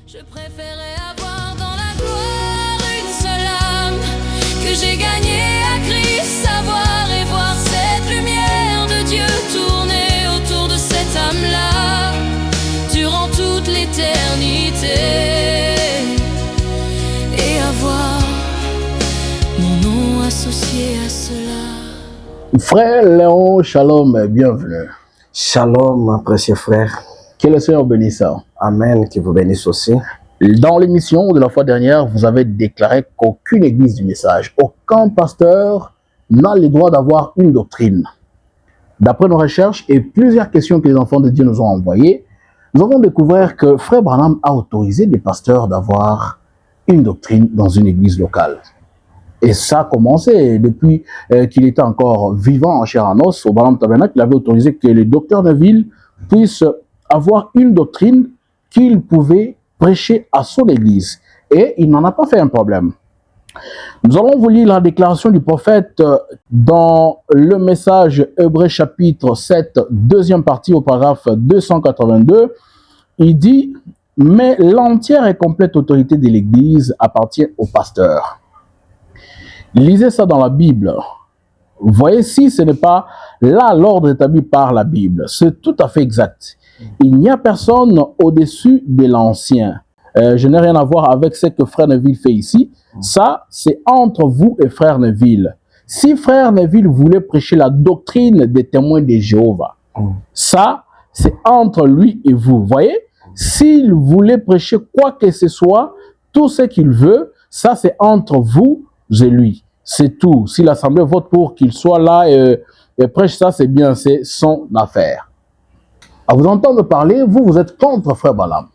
Je préférais avoir dans la gloire une seule âme que j'ai gagnée à Christ, savoir et voir cette lumière de Dieu tourner autour de cette âme-là durant toute l'éternité et avoir mon nom associé à cela. Frère Léon, shalom, bienvenue. Shalom, précieux frère. Que le Seigneur bénisse. Amen, qu'il vous bénisse aussi. Dans l'émission de la fois dernière, vous avez déclaré qu'aucune église du message, aucun pasteur n'a le droit d'avoir une doctrine. D'après nos recherches et plusieurs questions que les enfants de Dieu nous ont envoyées, nous avons découvert que Frère Branham a autorisé des pasteurs d'avoir une doctrine dans une église locale. Et ça a commencé depuis qu'il était encore vivant en chair en os au Branham Tabernacle. Il avait autorisé que les docteurs de ville puissent avoir une doctrine qu'il pouvait prêcher à son église. Et il n'en a pas fait un problème. Nous allons vous lire la déclaration du prophète dans le message Hébreux chapitre 7, deuxième partie au paragraphe 282. Il dit « Mais l'entière et complète autorité de l'église appartient au pasteur. » Lisez ça dans la Bible. Voyez si ce n'est pas là l'ordre établi par la Bible. C'est tout à fait exact. Il n'y a personne au-dessus de l'ancien. Je n'ai rien à voir avec ce que Frère Neville fait ici. Ça, c'est entre vous et Frère Neville. Si Frère Neville voulait prêcher la doctrine des témoins de Jéhovah, ça, c'est entre lui et vous. Voyez, s'il voulait prêcher quoi que ce soit, tout ce qu'il veut, ça, c'est entre vous et lui. C'est tout. Si l'Assemblée vote pour qu'il soit là et prêche ça, c'est bien, c'est son affaire. À vous entendre parler, vous êtes contre Frère Branham.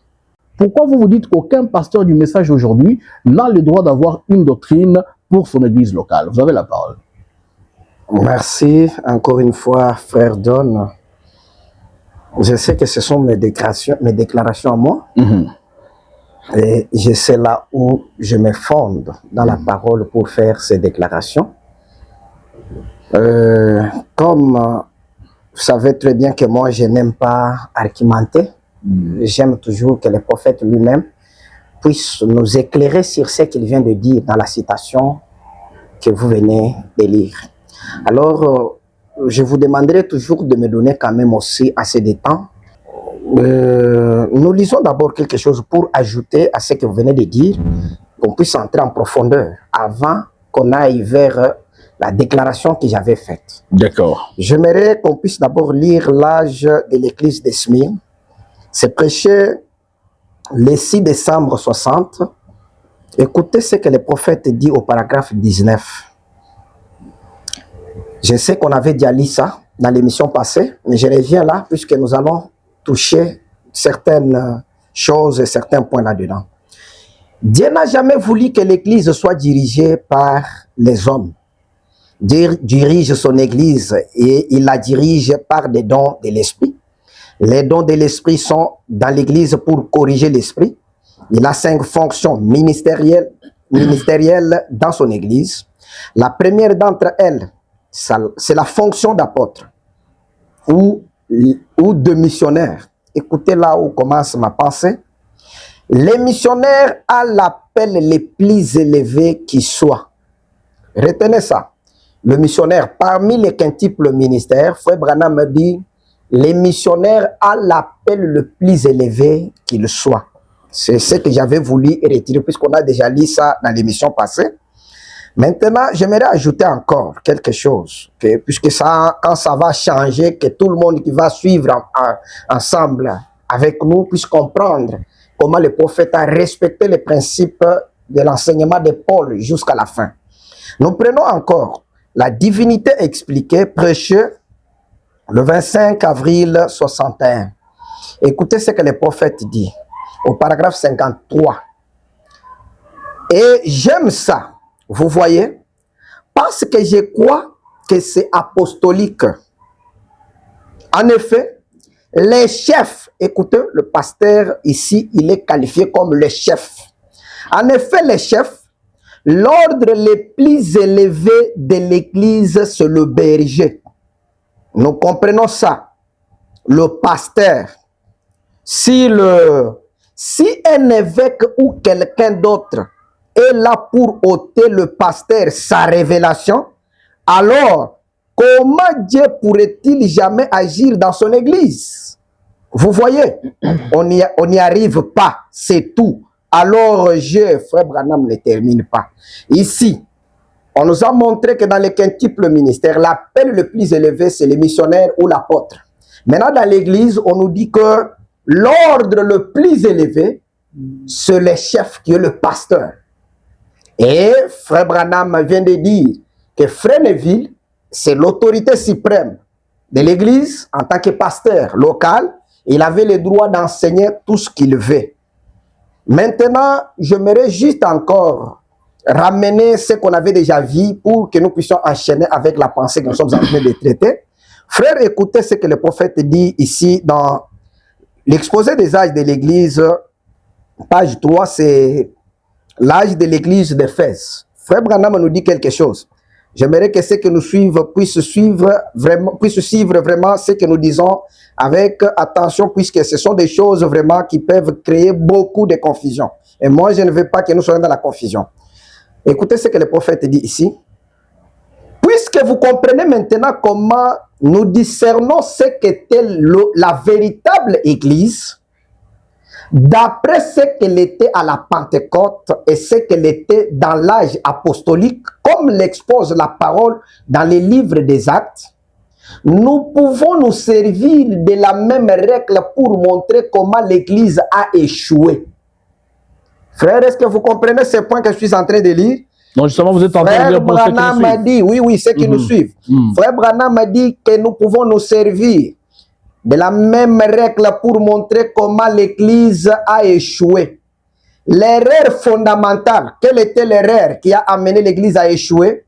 Pourquoi vous dites qu'aucun pasteur du message aujourd'hui n'a le droit d'avoir une doctrine pour son église locale? Vous avez la parole. Merci encore une fois, frère Don. Je sais que ce sont mes déclarations à moi. Et je sais là où je me fonde dans la parole pour faire ces déclarations. Comme vous savez très bien que moi, je n'aime pas argumenter. J'aime toujours que le prophète lui-même puisse nous éclairer sur ce qu'il vient de dire dans la citation que vous venez de lire. Alors, je vous demanderai toujours de me donner quand même aussi assez de temps. Nous lisons d'abord quelque chose pour ajouter à ce que vous venez de dire, qu'on puisse entrer en profondeur avant qu'on aille vers la déclaration que j'avais faite. D'accord. J'aimerais qu'on puisse d'abord lire l'âge de l'église de Smyrne. C'est prêché le 6 décembre 60. Écoutez ce que le prophète dit au paragraphe 19. Je sais qu'on avait déjà lu ça dans l'émission passée, mais je reviens là puisque nous allons toucher certaines choses et certains points là-dedans. Dieu n'a jamais voulu que l'église soit dirigée par les hommes. Dieu dirige son église et il la dirige par des dons de l'esprit. Les dons de l'esprit sont dans l'église pour corriger l'esprit. Il a 5 fonctions ministérielles dans son église. La première d'entre elles, c'est la fonction d'apôtre ou de missionnaire. Écoutez là où commence ma pensée. Les missionnaires à l'appel les plus élevés qui soient. Retenez ça. Le missionnaire, parmi les quintuples ministères, Frère Branham me dit, les missionnaires à l'appel le plus élevé qu'il soit. C'est ce que j'avais voulu retirer, puisqu'on a déjà lu ça dans l'émission passée. Maintenant, j'aimerais ajouter encore quelque chose, puisque ça, quand ça va changer, que tout le monde qui va suivre ensemble avec nous puisse comprendre comment le prophète a respecté les principes de l'enseignement de Paul jusqu'à la fin. Nous prenons encore la divinité expliquée, prêchée le 25 avril 61. Écoutez ce que le prophète dit au paragraphe 53. Et j'aime ça, vous voyez, parce que je crois que c'est apostolique. En effet, les chefs, écoutez, le pasteur ici, il est qualifié comme le chef. En effet, les chefs, l'ordre le plus élevé de l'église, c'est le berger. Nous comprenons ça. Le pasteur, si si un évêque ou quelqu'un d'autre est là pour ôter le pasteur sa révélation, alors comment Dieu pourrait-il jamais agir dans son église? Vous voyez, on n'y arrive pas, c'est tout. Alors, frère Branham ne termine pas. Ici, on nous a montré que dans les quintuples ministères, l'appel le plus élevé, c'est le missionnaire ou l'apôtre. Maintenant, dans l'église, on nous dit que l'ordre le plus élevé, c'est le chef qui est le pasteur. Et frère Branham vient de dire que frère Neville, c'est l'autorité suprême de l'église en tant que pasteur local. Il avait le droit d'enseigner tout ce qu'il veut. Maintenant, j'aimerais juste encore ramener ce qu'on avait déjà vu pour que nous puissions enchaîner avec la pensée que nous sommes en train de traiter. Frère, écoutez ce que le prophète dit ici dans l'exposé des âges de l'église, page 3, c'est l'âge de l'église d'Éphèse. Frère Branham nous dit quelque chose. J'aimerais que ceux que nous suivent puissent suivre vraiment ce que nous disons avec attention, puisque ce sont des choses vraiment qui peuvent créer beaucoup de confusion. Et moi, je ne veux pas que nous soyons dans la confusion. Écoutez ce que le prophète dit ici. Puisque vous comprenez maintenant comment nous discernons ce qu'était la véritable Église, d'après ce qu'elle était à la Pentecôte et ce qu'elle était dans l'âge apostolique, comme l'expose la parole dans les livres des Actes, nous pouvons nous servir de la même règle pour montrer comment l'Église a échoué. Frère, est-ce que vous comprenez ce point que je suis en train de lire? Non, justement, vous êtes en train de lire pour ceux qui nous suivent. Frère Branham m'a dit, oui, ceux qui nous suivent. Frère Branham m'a dit que nous pouvons nous servir de la même règle pour montrer comment l'Église a échoué. L'erreur fondamentale, quelle était l'erreur qui a amené l'Église à échouer?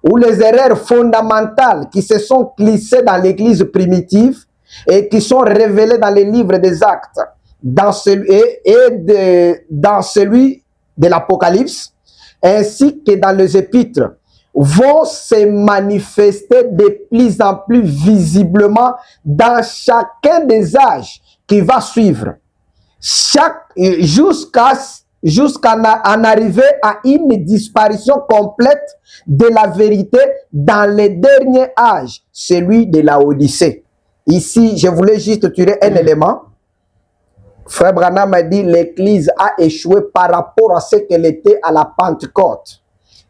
Ou les erreurs fondamentales qui se sont glissées dans l'Église primitive et qui sont révélées dans les livres des Actes, dans celui de l'Apocalypse, ainsi que dans les Épîtres, vont se manifester de plus en plus visiblement dans chacun des âges qui va suivre, jusqu'à en arriver à une disparition complète de la vérité dans le dernier âge, celui de la Odyssée. Ici, je voulais juste tirer un élément. Frère Branham m'a dit l'Église a échoué par rapport à ce qu'elle était à la Pentecôte.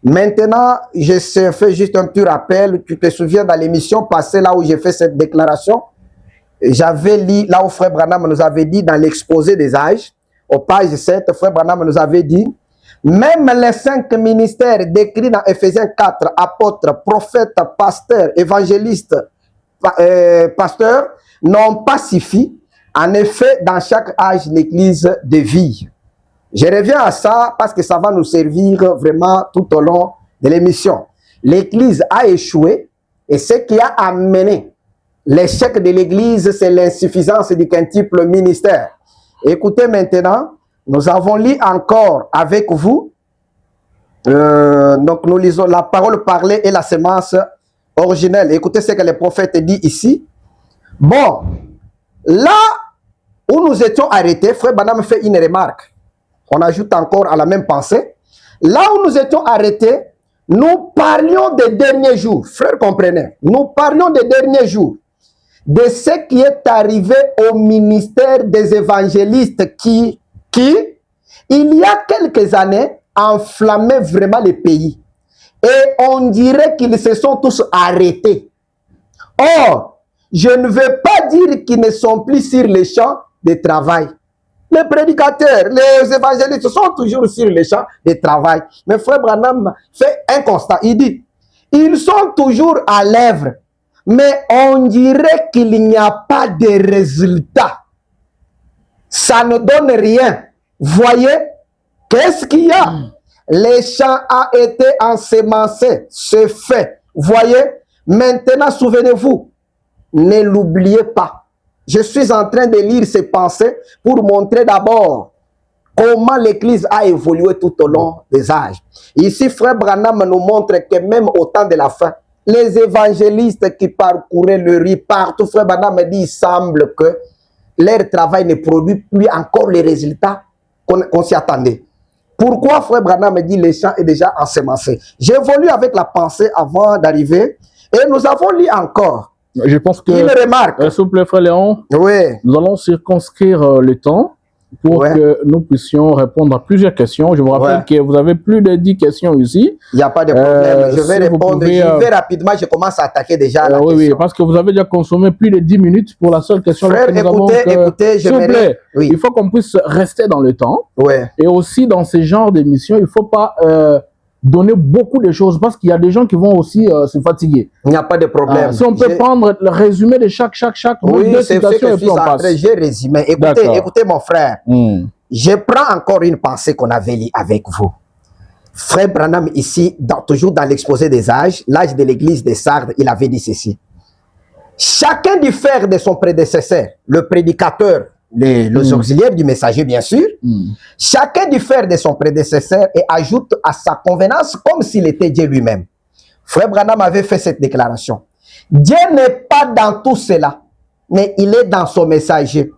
Maintenant, je fais juste un petit rappel. Tu te souviens dans l'émission passée, là où j'ai fait cette déclaration, j'avais lu là où Frère Branham nous avait dit dans l'exposé des âges, au page 7, Frère Branham nous avait dit, même les 5 ministères décrits dans Éphésiens 4, apôtres, prophètes, pasteurs, évangélistes, pasteurs, n'ont pas suffi. En effet, dans chaque âge, l'Église de vie. Je reviens à ça parce que ça va nous servir vraiment tout au long de l'émission. L'Église a échoué et ce qui a amené l'échec de l'Église, c'est l'insuffisance du quintuple ministère. Écoutez maintenant, nous avons lu encore avec vous, donc nous lisons la parole parlée et la sémence originelle. Écoutez ce que le prophète dit ici. Bon, là où nous étions arrêtés, Frère Branham fait une remarque. On ajoute encore à la même pensée. Là où nous étions arrêtés, nous parlions des derniers jours. Frère, comprenez. Nous parlions des derniers jours. De ce qui est arrivé au ministère des évangélistes qui, il y a quelques années, enflammait vraiment le pays. Et on dirait qu'ils se sont tous arrêtés. Or, je ne veux pas dire qu'ils ne sont plus sur les champs de travail. Les prédicateurs, les évangélistes sont toujours sur les champs de travail. Mais Frère Branham fait un constat. Il dit, ils sont toujours à l'œuvre, mais on dirait qu'il n'y a pas de résultat. Ça ne donne rien. Voyez, qu'est-ce qu'il y a? Les champs a été ensemencés, c'est fait. Voyez, maintenant souvenez-vous, ne l'oubliez pas. Je suis en train de lire ces pensées pour montrer d'abord comment l'Église a évolué tout au long des âges. Ici, Frère Branham nous montre que même au temps de la fin, les évangélistes qui parcouraient le riz partout, Frère Branham dit, il semble que leur travail ne produit plus encore les résultats qu'on s'y attendait. Pourquoi Frère Branham me dit les champs est déjà ensemencé? J'évolue avec la pensée avant d'arriver et nous avons lu encore Je pense que, une remarque. s'il vous plaît, frère Léon, Oui, nous allons circonscrire le temps pour que nous puissions répondre à plusieurs questions. Je vous rappelle que vous avez plus de 10 questions ici. il n'y a pas de problème. Je vais si vous répondre. pouvez, J'y vais rapidement. Je commence à attaquer déjà la question. Oui, parce que vous avez déjà consommé plus de 10 minutes pour la seule question. Frère, écoutez, s'il vous plaît, oui. il faut qu'on puisse rester dans le temps. Ouais. Et aussi, dans ce genre d'émission, il ne faut pas donner beaucoup de choses parce qu'il y a des gens qui vont aussi se fatiguer. Il n'y a pas de problème. Si on peut prendre le résumé de chaque oui, deux c'est ce que je et suis en train. J'ai résumé. Écoutez, mon frère. Je prends encore une pensée qu'on avait lue avec vous. Frère Branham, ici, toujours dans l'exposé des âges, l'âge de l'église de Sardes, il avait dit ceci. Chacun diffère de son prédécesseur, le prédicateur, les auxiliaires du messager, bien sûr. Chacun diffère de son prédécesseur et ajoute à sa convenance comme s'il était Dieu lui-même. Frère Branham avait fait cette déclaration. Dieu n'est pas dans tout cela, mais il est dans son messager.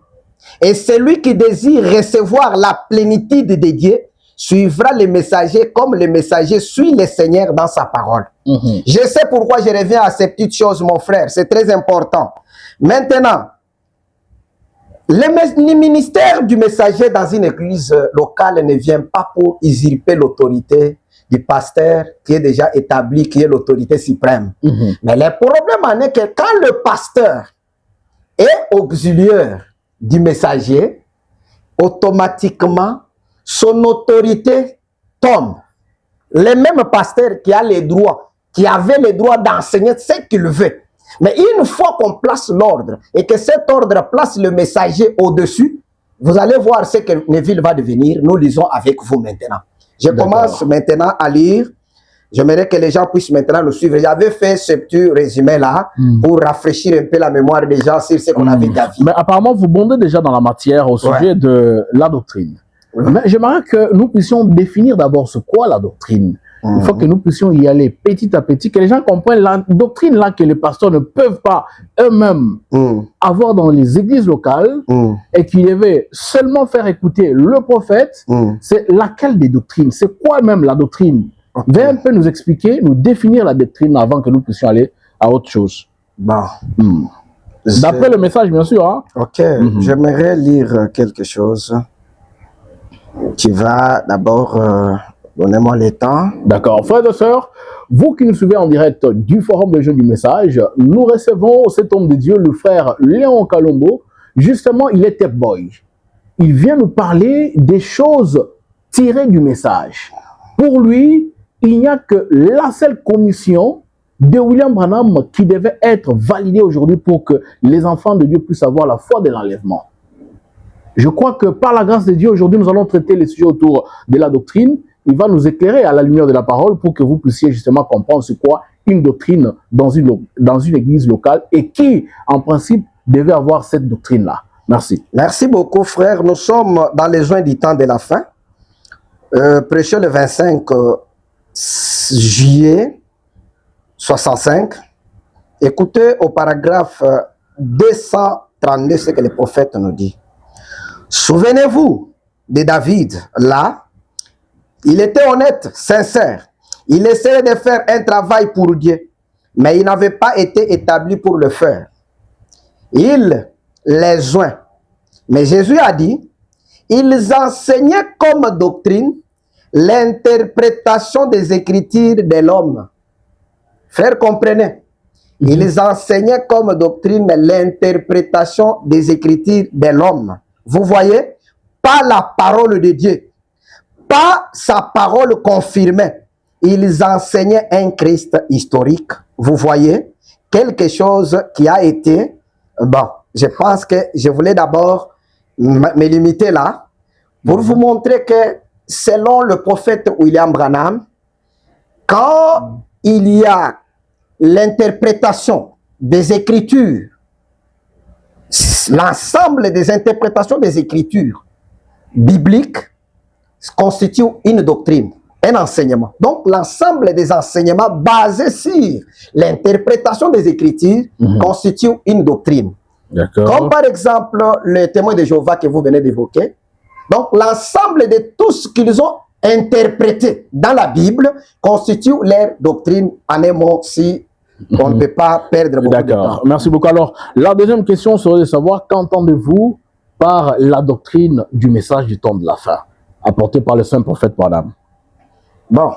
Et celui qui désire recevoir la plénitude de Dieu suivra le messager comme le messager suit le Seigneur dans sa parole. Je sais pourquoi je reviens à ces petites choses, mon frère. C'est très important. Maintenant, le ministère du messager dans une église locale ne vient pas pour usurper l'autorité du pasteur qui est déjà établi, qui est l'autorité suprême. Mais le problème en est que quand le pasteur est auxiliaire du messager, automatiquement, son autorité tombe. Le même pasteur qui a les droits, qui avait le droit d'enseigner ce qu'il veut. Mais une fois qu'on place l'ordre et que cet ordre place le messager au-dessus, vous allez voir ce que Neville va devenir. Nous lisons avec vous maintenant. Je commence maintenant à lire. J'aimerais que les gens puissent maintenant nous suivre. J'avais fait ce petit résumé-là pour rafraîchir un peu la mémoire des gens sur ce qu'on avait déjà vu. Mais apparemment, vous bondez déjà dans la matière au sujet de la doctrine. Mais j'aimerais que nous puissions définir d'abord ce qu'est la doctrine. Il faut que nous puissions y aller petit à petit, que les gens comprennent la doctrine là que les pasteurs ne peuvent pas eux-mêmes avoir dans les églises locales et qu'ils devaient seulement faire écouter le prophète. C'est laquelle des doctrines? C'est quoi même la doctrine? Viens un peu nous expliquer, nous définir la doctrine avant que nous puissions aller à autre chose. Bon. D'après le message, bien sûr. Hein? Ok, j'aimerais lire quelque chose. Tu vas d'abord... Donnez-moi le temps. D'accord. Frères et sœurs, vous qui nous suivez en direct du Forum des Jeunes du Message, nous recevons cet homme de Dieu, le frère Léon Kalombo. Justement, il est Tech Boy. Il vient nous parler des choses tirées du message. Pour lui, il n'y a que la seule commission de William Branham qui devait être validée aujourd'hui pour que les enfants de Dieu puissent avoir la foi de l'enlèvement. Je crois que par la grâce de Dieu, aujourd'hui, nous allons traiter les sujets autour de la doctrine. Il va nous éclairer à la lumière de la parole pour que vous puissiez justement comprendre c'est quoi une doctrine dans une église locale et qui, en principe, devait avoir cette doctrine-là. Merci. Merci beaucoup, frère. Nous sommes dans les joints du temps de la fin. Prêché le 25 juillet 65. Écoutez au paragraphe 232 ce que le prophète nous dit. Souvenez-vous de David, là. Il était honnête, sincère. Il essayait de faire un travail pour Dieu, mais il n'avait pas été établi pour le faire. Il les joint. Mais Jésus a dit, ils enseignaient comme doctrine l'interprétation des Écritures de l'homme. Frères, comprenez. Ils enseignaient comme doctrine l'interprétation des Écritures de l'homme. Vous voyez, pas la parole de Dieu. Pas sa parole confirmée. Ils enseignaient un Christ historique. Vous voyez, quelque chose qui a été... Bon, je pense que je voulais d'abord me limiter là pour vous montrer que selon le prophète William Branham, quand il y a l'interprétation des Écritures, l'ensemble des interprétations des Écritures bibliques, constitue une doctrine, un enseignement. Donc, l'ensemble des enseignements basés sur l'interprétation des Écritures constitue une doctrine. Comme par exemple le témoin de Jéhovah que vous venez d'évoquer, Donc, l'ensemble de tout ce qu'ils ont interprété dans la Bible constitue leur doctrine. En un mot, si on ne peut pas perdre beaucoup de temps. D'accord, merci beaucoup. Alors, la deuxième question serait de savoir qu'entendez-vous par la doctrine du message du temps de la fin, apportée par le saint prophète Branham? Bon,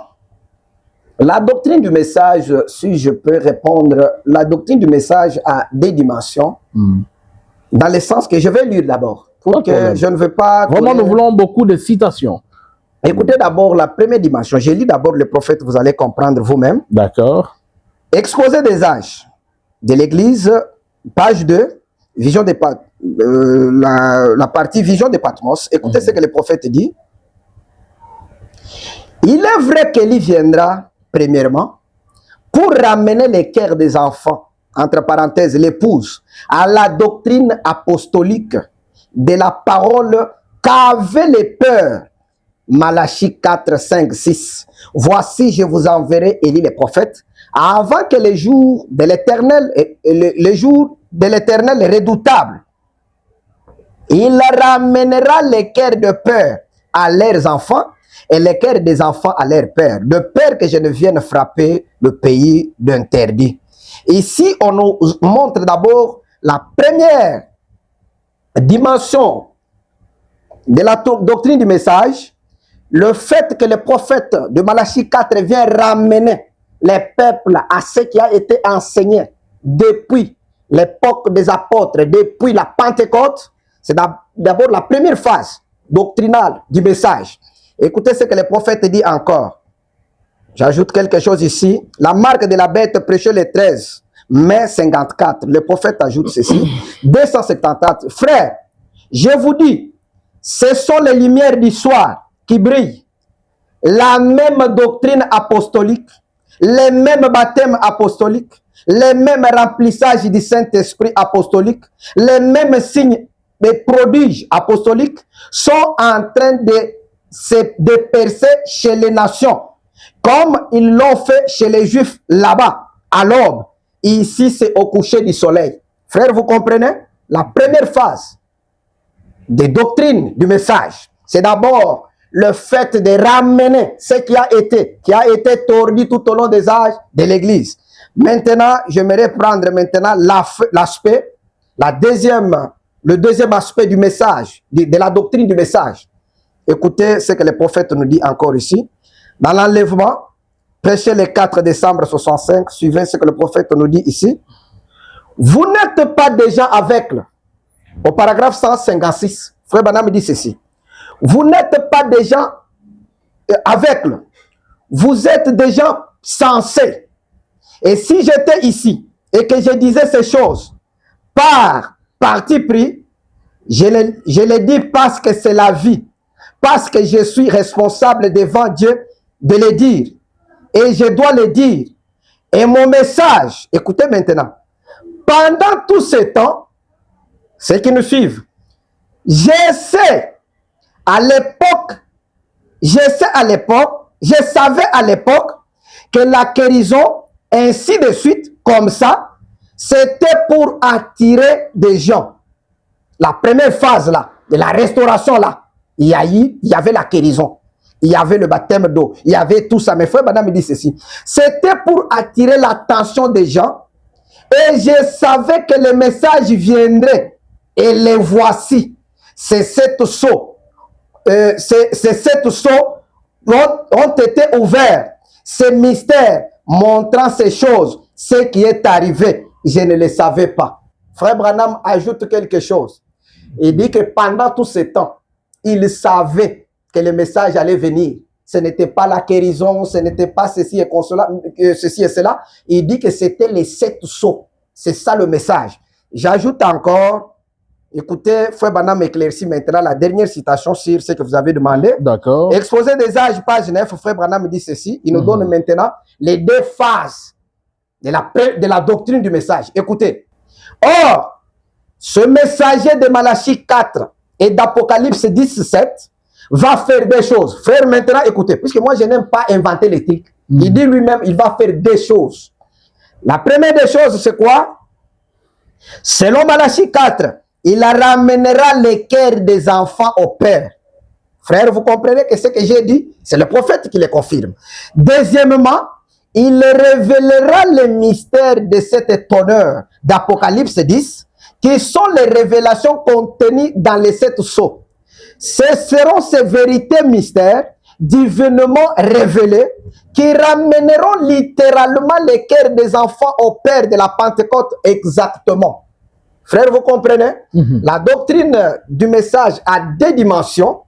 la doctrine du message, si je peux répondre, la doctrine du message a des dimensions, dans le sens que je vais lire d'abord, pour que je ne veux pas... Vraiment, nous voulons beaucoup de citations. Écoutez d'abord la première dimension. Je lis d'abord le prophète, vous allez comprendre vous-même. D'accord. Exposé des âges de l'Église, page 2, vision de la partie vision de Patmos. Écoutez ce que le prophète dit. Il est vrai qu'Élie viendra, premièrement, pour ramener les cœurs des enfants, entre parenthèses, l'épouse, à la doctrine apostolique de la parole qu'avaient les peurs. Malachie 4, 5, 6. Voici, je vous enverrai, Élie le prophète, avant que les jours de l'Éternel, les jours de l'Éternel redoutable, il ramènera les cœurs de peur à leurs enfants et les cœurs des enfants à leurs pères, de peur que je ne vienne frapper le pays d'interdit. Ici, on nous montre d'abord la première dimension de la doctrine du message, le fait que le prophète de Malachie 4 vient ramener les peuples à ce qui a été enseigné depuis l'époque des apôtres, depuis la Pentecôte. C'est d'abord la première phase doctrinale du message. Écoutez ce que le prophète dit encore. J'ajoute quelque chose ici. La marque de la bête prêchée le 13 mai 54. Le prophète ajoute ceci. 274. Frères, je vous dis, ce sont les lumières du soir qui brillent. La même doctrine apostolique, les mêmes baptêmes apostoliques, les mêmes remplissages du Saint-Esprit apostolique, les mêmes signes et prodiges apostoliques sont en train de percer chez les nations, comme ils l'ont fait chez les Juifs là-bas, à l'aube. Ici, c'est au coucher du soleil. Frères, vous comprenez? La première phase des doctrines du message, c'est d'abord le fait de ramener ce qui a été tordu tout au long des âges de l'Église. Maintenant, j'aimerais prendre maintenant l'aspect, le deuxième aspect du message, de la doctrine du message. Écoutez ce que le prophète nous dit encore ici. Dans l'enlèvement, prêché le 4 décembre 65, suivez ce que le prophète nous dit ici. Vous n'êtes pas déjà aveugles. Au paragraphe 156, Frère Branham dit ceci. Vous n'êtes pas déjà aveugles. Vous êtes déjà sensés. Et si j'étais ici et que je disais ces choses par parti pris, je le dis parce que c'est la vie. Parce que je suis responsable devant Dieu de le dire. Et je dois le dire. Et mon message, écoutez maintenant, pendant tout ce temps, ceux qui nous suivent, je savais à l'époque que la guérison, ainsi de suite, comme ça, c'était pour attirer des gens. La première phase là, de la restauration là, il y avait la guérison, il y avait le baptême d'eau, il y avait tout ça. Mes frères, madame me dit ceci. C'était pour attirer l'attention des gens et je savais que le message viendrait et les voici. C'est sept sceaux. Ces sept sceaux ont été ouverts. Ces mystères montrant ces choses, ce qui est arrivé, je ne le savais pas. Frère Branham ajoute quelque chose. Il dit que pendant tout ce temps, il savait que le message allait venir. Ce n'était pas la guérison, ce n'était pas ceci et cela. Il dit que c'était les sept sceaux. C'est ça le message. J'ajoute encore, écoutez, Frère Branham éclaircit maintenant la dernière citation sur ce que vous avez demandé. D'accord. Exposé des âges, page 9, Frère Branham dit ceci. Il nous donne maintenant les deux phases de la doctrine du message. Écoutez. Or, ce messager de Malachie 4 et d'Apocalypse 17 va faire des choses. Frère, maintenant, écoutez, puisque moi, je n'aime pas inventer les trucs. Il dit lui-même, il va faire des choses. La première des choses, c'est quoi? Selon Malachie 4, il ramènera les cœurs des enfants au Père. Frère, vous comprenez que ce que j'ai dit, c'est le prophète qui le confirme. Deuxièmement, il révélera les mystères de cet étonneur d'Apocalypse 10, qui sont les révélations contenues dans les 7 sceaux. Ce seront ces vérités mystères divinement révélées qui ramèneront littéralement les cœurs des enfants au Père de la Pentecôte exactement. Frère, vous comprenez? La doctrine du message a 2 dimensions.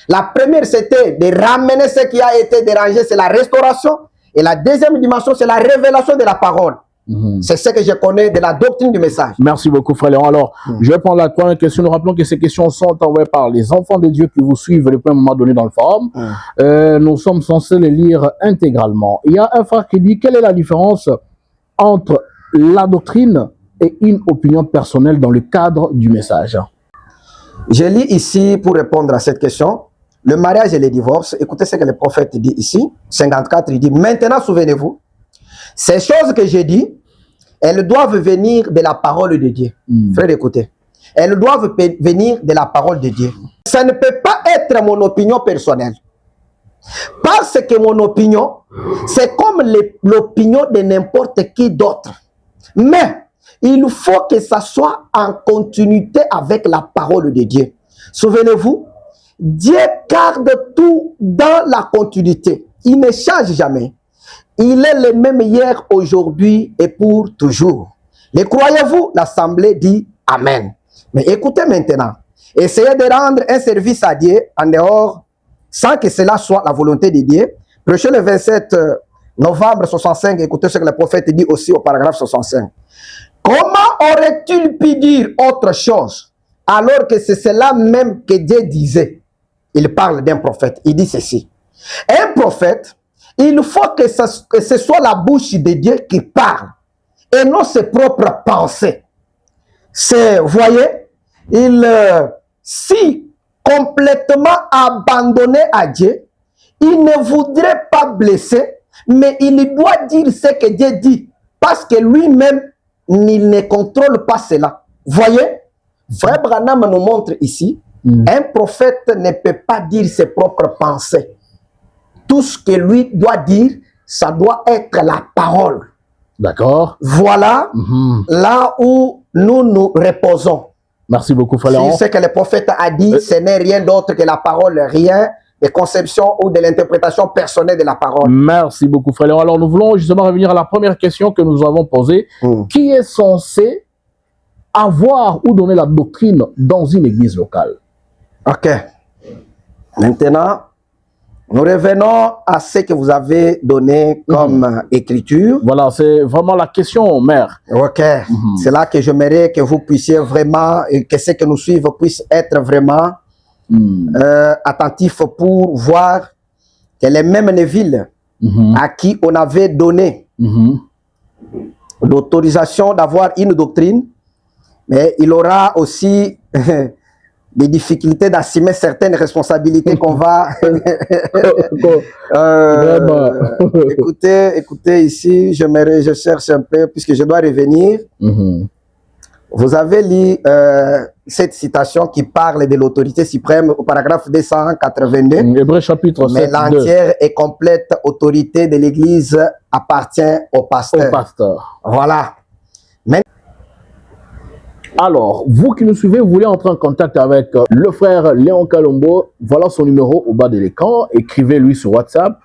La première, c'était de ramener ce qui a été dérangé, c'est la restauration. Et la deuxième dimension, c'est la révélation de la parole. C'est ce que je connais de la doctrine du message. Merci beaucoup, frère Léon. Alors, je vais prendre la première question. Nous rappelons que ces questions sont envoyées par les enfants de Dieu qui vous suivent depuis un moment donné dans le forum. Nous sommes censés les lire intégralement. Il y a un frère qui dit, quelle est la différence entre la doctrine et une opinion personnelle dans le cadre du message? Je lis ici pour répondre à cette question. Le mariage et le divorce, écoutez ce que le prophète dit ici, 54, il dit, maintenant souvenez-vous, ces choses que j'ai dit, elles doivent venir de la parole de Dieu. Frère, écoutez, elles doivent venir de la parole de Dieu. Ça ne peut pas être mon opinion personnelle. Parce que mon opinion, c'est comme l'opinion de n'importe qui d'autre. Mais il faut que ça soit en continuité avec la parole de Dieu. Souvenez-vous, Dieu garde tout dans la continuité. Il ne change jamais. Il est le même hier, aujourd'hui et pour toujours. Le croyez-vous? L'Assemblée dit Amen. Mais écoutez maintenant. Essayez de rendre un service à Dieu en dehors, sans que cela soit la volonté de Dieu. Prêchez le 27 novembre 65. Écoutez ce que le prophète dit aussi au paragraphe 65. Comment aurait-il pu dire autre chose alors que c'est cela même que Dieu disait? Il parle d'un prophète. Il dit ceci. Un prophète, il faut que ce soit la bouche de Dieu qui parle et non ses propres pensées. C'est, voyez, si complètement abandonné à Dieu, il ne voudrait pas blesser, mais il doit dire ce que Dieu dit parce que lui-même, il ne contrôle pas cela. Voyez, Frère Branham nous montre ici, un prophète ne peut pas dire ses propres pensées. Tout ce que lui doit dire, ça doit être la parole. D'accord. Voilà là où nous nous reposons. Merci beaucoup, frère Léon. Si ce que le prophète a dit, ce n'est rien d'autre que la parole, rien de conception ou de l'interprétation personnelle de la parole. Merci beaucoup, frère Léon. Alors, nous voulons justement revenir à la première question que nous avons posée. Qui est censé avoir ou donner la doctrine dans une église locale? Ok. Maintenant, nous revenons à ce que vous avez donné comme écriture. Voilà, c'est vraiment la question, mère. Ok. C'est là que j'aimerais que vous puissiez vraiment, et que ceux que nous suivent puissent être vraiment attentifs pour voir que les mêmes Neville à qui on avait donné l'autorisation d'avoir une doctrine, mais il aura aussi des difficultés d'assumer certaines responsabilités qu'on va... écoutez ici, je cherche un peu, puisque je dois revenir. Vous avez lu cette citation qui parle de l'autorité suprême au paragraphe 282. Hébreux chapitre 7. Mais l'entière et complète autorité de l'Église appartient au pasteur. Au pasteur. Voilà. Alors, vous qui nous suivez, vous voulez entrer en contact avec le frère Léon Kalombo, voilà son numéro au bas de l'écran. Écrivez-lui sur WhatsApp,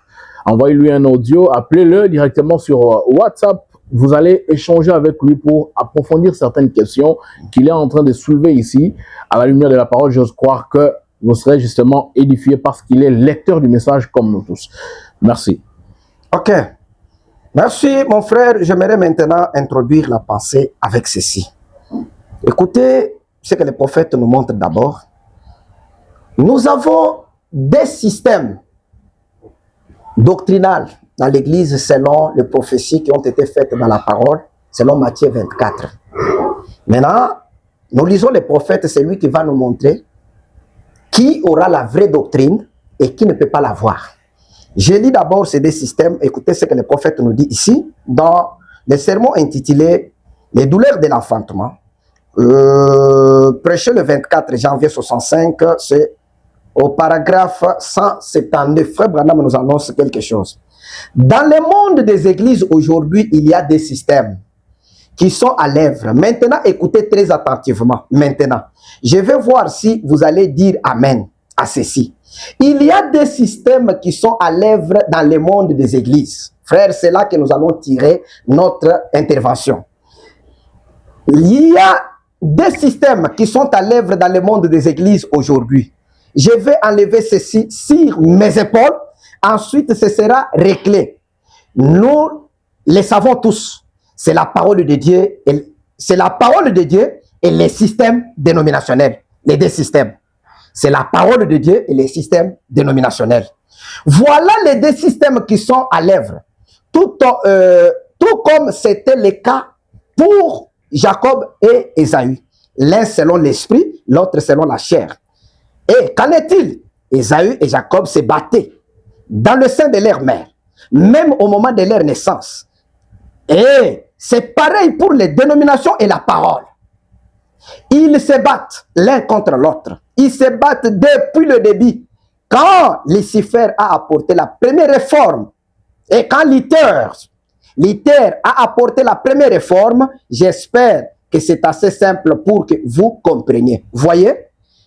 envoyez-lui un audio, appelez-le directement sur WhatsApp. Vous allez échanger avec lui pour approfondir certaines questions qu'il est en train de soulever ici. À la lumière de la parole, j'ose croire que vous serez justement édifié parce qu'il est lecteur du message comme nous tous. Merci. Ok. Merci, mon frère. J'aimerais maintenant introduire la pensée avec ceci. Écoutez ce que le prophète nous montre d'abord. Nous avons des systèmes doctrinaux dans l'Église selon les prophéties qui ont été faites dans la parole, selon Matthieu 24. Maintenant, nous lisons les prophètes, c'est lui qui va nous montrer qui aura la vraie doctrine et qui ne peut pas l'avoir. Je lis d'abord ces deux systèmes. Écoutez ce que le prophète nous dit ici, dans le sermon intitulé « Les douleurs de l'enfantement ». Prêché le 24 janvier 65, c'est au paragraphe 179, Frère Branham nous annonce quelque chose. Dans le monde des églises aujourd'hui, il y a des systèmes qui sont à l'œuvre. Maintenant, écoutez très attentivement. Maintenant, je vais voir si vous allez dire Amen à ceci. Il y a des systèmes qui sont à l'œuvre dans le monde des églises. Frères, c'est là que nous allons tirer notre intervention. Il y a des systèmes qui sont à l'œuvre dans le monde des églises aujourd'hui. Je vais enlever ceci sur mes épaules. Ensuite, ce sera réglé. Nous les savons tous. C'est la parole de Dieu. C'est la parole de Dieu et les systèmes dénominationnels. Les deux systèmes. C'est la parole de Dieu et les systèmes dénominationnels. Voilà les deux systèmes qui sont à l'œuvre. Tout comme c'était le cas pour Jacob et Ésaü. L'un selon l'esprit, l'autre selon la chair. Et qu'en est-il? Ésaü et Jacob se battaient dans le sein de leur mère, même au moment de leur naissance. Et c'est pareil pour les dénominations et la parole. Ils se battent l'un contre l'autre. Ils se battent depuis le début. Quand Lucifer a apporté la première réforme, et quand Luther a apporté la première réforme, j'espère que c'est assez simple pour que vous compreniez. Voyez?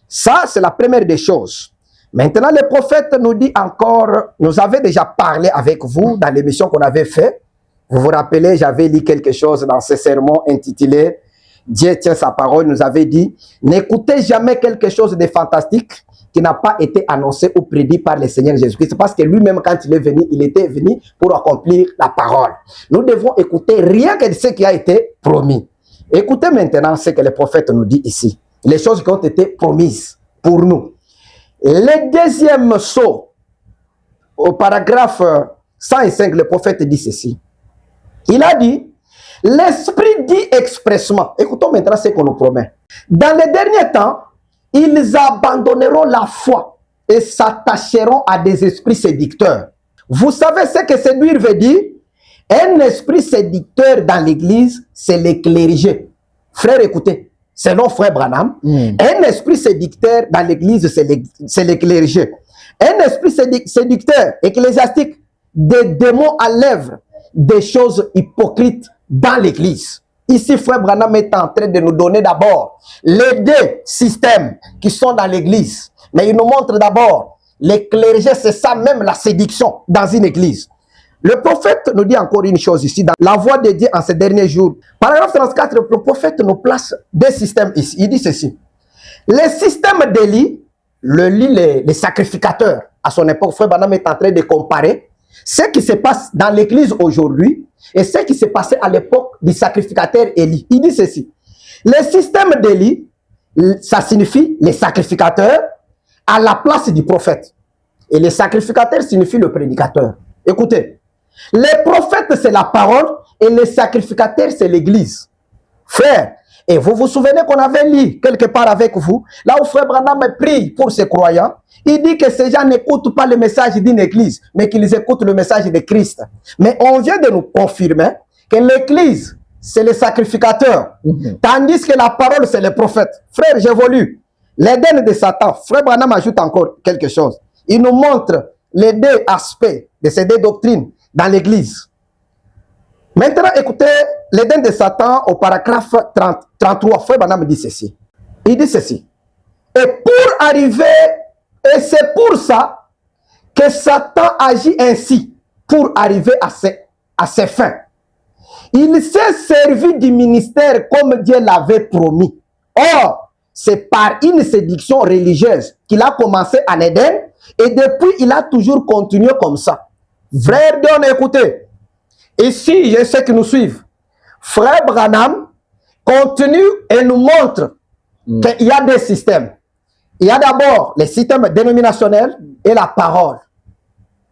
Ça, c'est la première des choses. Maintenant, le prophète nous dit encore, nous avait déjà parlé avec vous dans l'émission qu'on avait fait. Vous vous rappelez, j'avais lu quelque chose dans ce sermon intitulé « Dieu tient sa parole ». Nous avait dit, n'écoutez jamais quelque chose de fantastique qui n'a pas été annoncé ou prédit par le Seigneur Jésus-Christ. Parce que lui-même, quand il est venu, il était venu pour accomplir la parole. Nous devons écouter rien que ce qui a été promis. Écoutez maintenant ce que le prophète nous dit ici. Les choses qui ont été promises pour nous. Le deuxième saut, au paragraphe 105, le prophète dit ceci. Il a dit, l'Esprit dit expressement, écoutons maintenant ce qu'on nous promet. Dans les derniers temps, ils abandonneront la foi et s'attacheront à des esprits séducteurs. Vous savez ce que séduire veut dire? Un esprit séducteur dans l'église, c'est les clergés. Frère, écoutez, selon Frère Branham, un esprit séducteur dans l'église, c'est les clergés. Un esprit séducteur, ecclésiastique, des démons à l'œuvre, des choses hypocrites dans l'église. Ici, Frère Branham est en train de nous donner d'abord les deux systèmes qui sont dans l'église. Mais il nous montre d'abord les clergés, c'est ça même la séduction dans une église. Le prophète nous dit encore une chose ici, dans la voix de Dieu en ces derniers jours. Paragraphe 34, le prophète nous place deux systèmes ici. Il dit ceci. Le système d'Élie, les sacrificateurs, à son époque, Frère Branham est en train de comparer ce qui se passe dans l'église aujourd'hui et ce qui s'est passé à l'époque du sacrificateur Élie. Il dit ceci. Le système d'Élie, ça signifie les sacrificateurs à la place du prophète. Et les sacrificateurs signifient le prédicateur. Écoutez, les prophètes, c'est la parole et les sacrificateurs, c'est l'église. Frère, et vous vous souvenez qu'on avait lu quelque part avec vous, là où Frère Branham prie pour ses croyants, il dit que ces gens n'écoutent pas le message d'une église, mais qu'ils écoutent le message de Christ. Mais on vient de nous confirmer que l'église, c'est le sacrificateur, tandis que la parole, c'est le prophète. Frère, j'évolue. L'Éden de Satan, Frère Branham ajoute encore quelque chose. Il nous montre les deux aspects de ces deux doctrines dans l'église. Maintenant, écoutez l'Éden de Satan au paragraphe 33. Frère Branham dit ceci. Il dit ceci. Et pour arriver, et c'est pour ça que Satan agit ainsi, pour arriver à ses fins. Il s'est servi du ministère comme Dieu l'avait promis. Or, c'est par une séduction religieuse qu'il a commencé en Éden et depuis, il a toujours continué comme ça. Frère, bien écoutez. Ici, je sais que nous suivent. Frère Branham continue et nous montre qu'il y a des systèmes. Il y a d'abord les systèmes dénominationnels et la parole.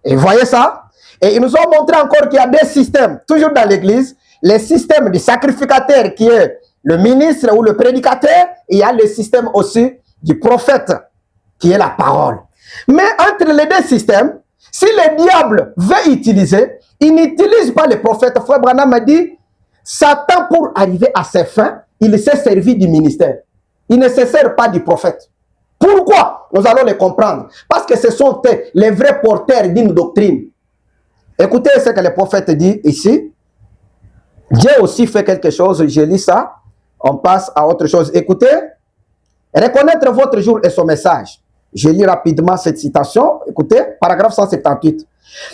Et vous voyez ça? Et ils nous ont montré encore qu'il y a des systèmes, toujours dans l'église. Les systèmes du sacrificateur qui est le ministre ou le prédicateur. Et il y a le système aussi du prophète qui est la parole. Mais entre les deux systèmes, si le diable veut utiliser, il n'utilise pas les prophètes. Frère Branham a dit, Satan pour arriver à ses fins, il s'est servi du ministère. Il ne se sert pas du prophète. Pourquoi? Nous allons les comprendre. Parce que ce sont les vrais porteurs d'une doctrine. Écoutez ce que le prophète dit ici. Dieu aussi fait quelque chose, je lis ça. On passe à autre chose. Écoutez, reconnaître votre jour et son message. Je lis rapidement cette citation. Écoutez, paragraphe 178.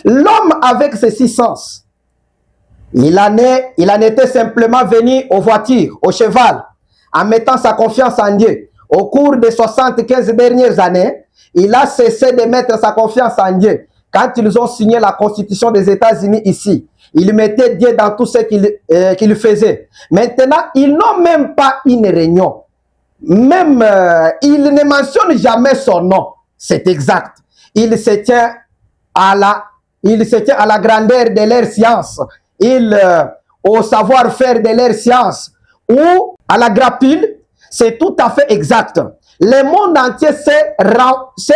L'homme avec ses 6 sens, il en était simplement venu aux voitures, au cheval, en mettant sa confiance en Dieu. Au cours des 75 dernières années, il a cessé de mettre sa confiance en Dieu. Quand ils ont signé la Constitution des États-Unis ici, il mettait Dieu dans tout ce qu'il faisait. Maintenant, ils n'ont même pas une réunion. Même, il ne mentionne jamais son nom. C'est exact. Il se tient à la grandeur de leur science, au savoir-faire de leur science, ou à la grapule. C'est tout à fait exact. Le monde entier s'est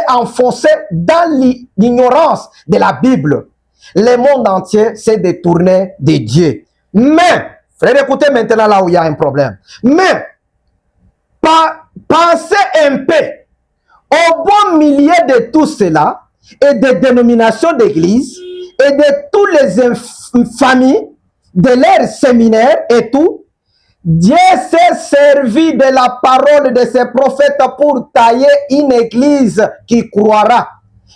enfoncé dans l'ignorance de la Bible. Le monde entier s'est détourné de Dieu. Mais, frère, écoutez maintenant là où il y a un problème. Mais, pensez un peu au bon milieu de tout cela et des dénominations d'église et de toutes les familles, de leurs séminaires et tout. Dieu s'est servi de la parole de ses prophètes pour tailler une église qui croira.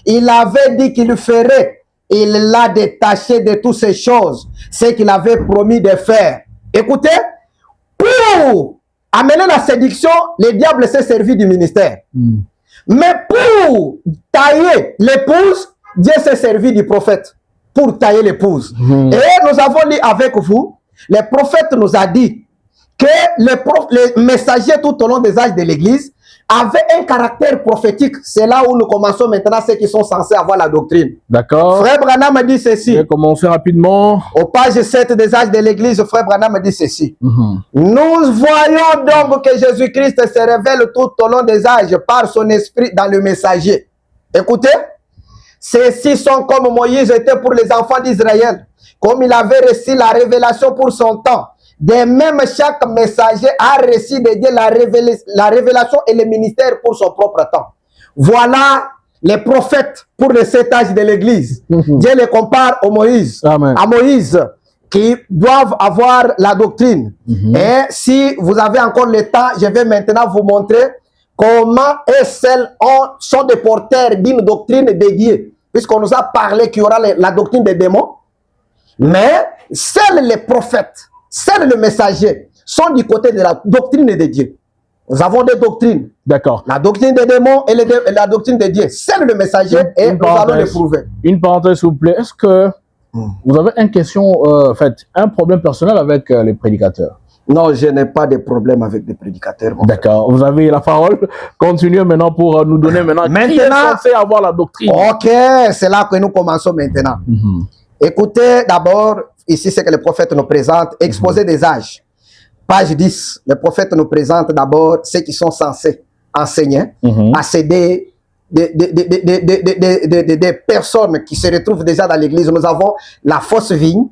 Il avait dit qu'il ferait. Il l'a détaché de toutes ces choses, ce qu'il avait promis de faire. Écoutez, pour amener la séduction, le diable s'est servi du ministère. Mais pour tailler l'épouse, Dieu s'est servi du prophète pour tailler l'épouse. Et nous avons lu avec vous, le prophète nous a dit que les messagers tout au long des âges de l'église avaient un caractère prophétique. C'est là où nous commençons maintenant ceux qui sont censés avoir la doctrine. D'accord. Frère Branham me dit ceci. Je vais commencer rapidement. Au page 7 des âges de l'église, Frère Branham me dit ceci. Nous voyons donc que Jésus-Christ se révèle tout au long des âges par son esprit dans le messager. Écoutez, ceux-ci sont comme Moïse était pour les enfants d'Israël, comme il avait reçu la révélation pour son temps. De même, chaque messager a reçu de Dieu la révélation et le ministère pour son propre temps. Voilà les prophètes pour le 7 âges de l'église. Dieu les compare à Moïse, qui doivent avoir la doctrine. Et si vous avez encore le temps, je vais maintenant vous montrer comment celles sont des porteurs d'une doctrine de Dieu. Puisqu'on nous a parlé qu'il y aura la doctrine des démons. Mais seuls les prophètes, seuls les messagers sont du côté de la doctrine de Dieu. Nous avons des doctrines. D'accord. La doctrine des démons et la doctrine de Dieu. Seul le messager et nous allons les prouver. Une parenthèse, s'il vous plaît. Est-ce que vous avez un problème personnel avec les prédicateurs? Non, je n'ai pas de problème avec les prédicateurs. D'accord. Vous avez la parole. Continuez maintenant pour nous donner maintenant qui est censé avoir la doctrine. Ok, c'est là que nous commençons maintenant. Écoutez d'abord, ici c'est que le prophète nous présente, exposé des âges. Page 10, le prophète nous présente d'abord ceux qui sont censés enseigner, à céder des personnes qui se retrouvent déjà dans l'église. Nous avons la fausse vigne,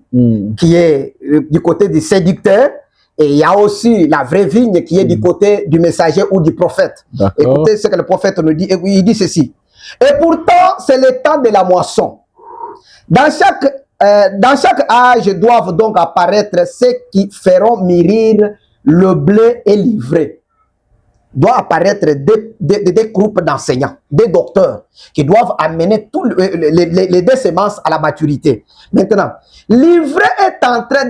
qui est du côté du séducteur, et il y a aussi la vraie vigne qui est du côté du messager ou du prophète. Écoutez ce que le prophète nous dit, il dit ceci. Et pourtant, c'est le temps de la moisson. Dans chaque âge doivent donc apparaître ceux qui feront mûrir le blé et l'ivraie. Doivent apparaître des groupes d'enseignants, des docteurs, qui doivent amener tous les deux semences à la maturité. Maintenant, l'ivraie est en train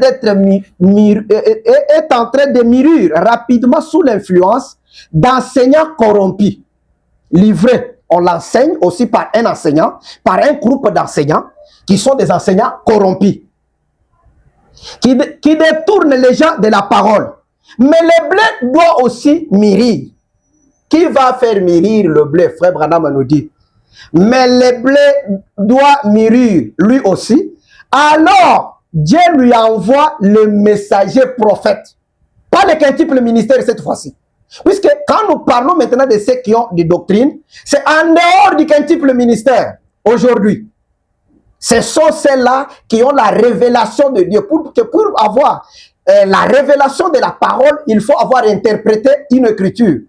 de mûrir rapidement sous l'influence d'enseignants corrompus. L'ivraie, on l'enseigne aussi par un enseignant, par un groupe d'enseignants, qui sont des enseignants corrompus, qui détournent les gens de la parole. Mais le blé doit aussi mûrir. Qui va faire mûrir le blé? Frère Branham nous dit. Mais le blé doit mûrir lui aussi. Alors, Dieu lui envoie le messager prophète. Pas le quintuple ministère cette fois-ci. Puisque quand nous parlons maintenant de ceux qui ont des doctrines, c'est en dehors du quintuple ministère aujourd'hui. Ce sont ceux-là qui ont la révélation de Dieu. Pour avoir la révélation de la parole, il faut avoir interprété une écriture.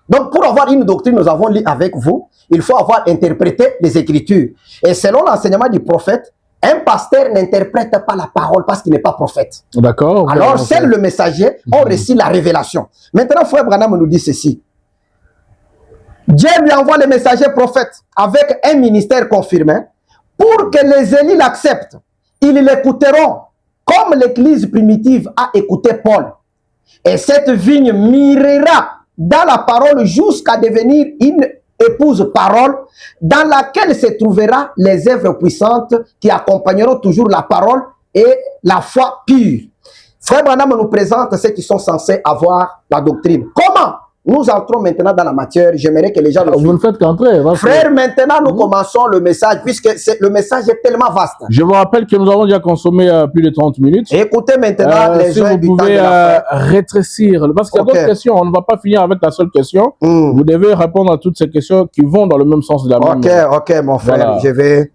Donc, pour avoir une doctrine, nous avons lu avec vous, il faut avoir interprété les Écritures. Et selon l'enseignement du prophète, un pasteur n'interprète pas la parole parce qu'il n'est pas prophète. D'accord. Alors, seul le messager a reçu la révélation. Maintenant, Frère Branham nous dit ceci. Dieu lui envoie le messager prophète avec un ministère confirmé pour que les élus l'acceptent. Ils l'écouteront comme l'Église primitive a écouté Paul. Et cette vigne mûrira dans la parole jusqu'à devenir une épouse parole dans laquelle se trouvera les œuvres puissantes qui accompagneront toujours la parole et la foi pure. Frère Branham nous présente ceux qui sont censés avoir la doctrine. Comment? Nous entrons maintenant dans la matière. J'aimerais que les gens... Vous ne faites qu'entrer. Frère, maintenant nous commençons le message puisque le message est tellement vaste. Je vous rappelle que nous avons déjà consommé plus de 30 minutes. Écoutez maintenant les si gens vous du temps de pouvez la rétrécir, parce qu'il y a d'autres questions. On ne va pas finir avec la seule question. Vous devez répondre à toutes ces questions qui vont dans le même sens de la même. Ok, mon frère. Voilà.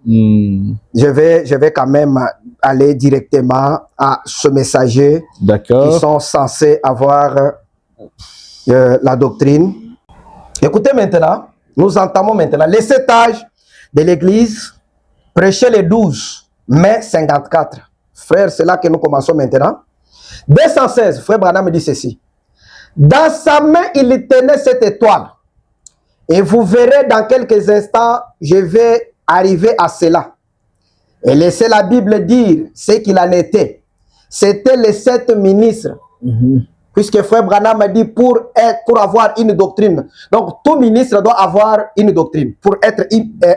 Je vais quand même aller directement à ce messager qui sont censés avoir la doctrine. Écoutez maintenant, nous entamons maintenant les 7 âges de l'Église, prêché le 12 mai 54. Frère, c'est là que nous commençons maintenant. 216, Frère Branham dit ceci. Dans sa main, il tenait cette étoile. Et vous verrez dans quelques instants, je vais arriver à cela. Et laissez la Bible dire ce qu'il en était. C'était les 7 ministres. Puisque Frère Branham a dit pour avoir une doctrine. Donc, tout ministre doit avoir une doctrine. Pour être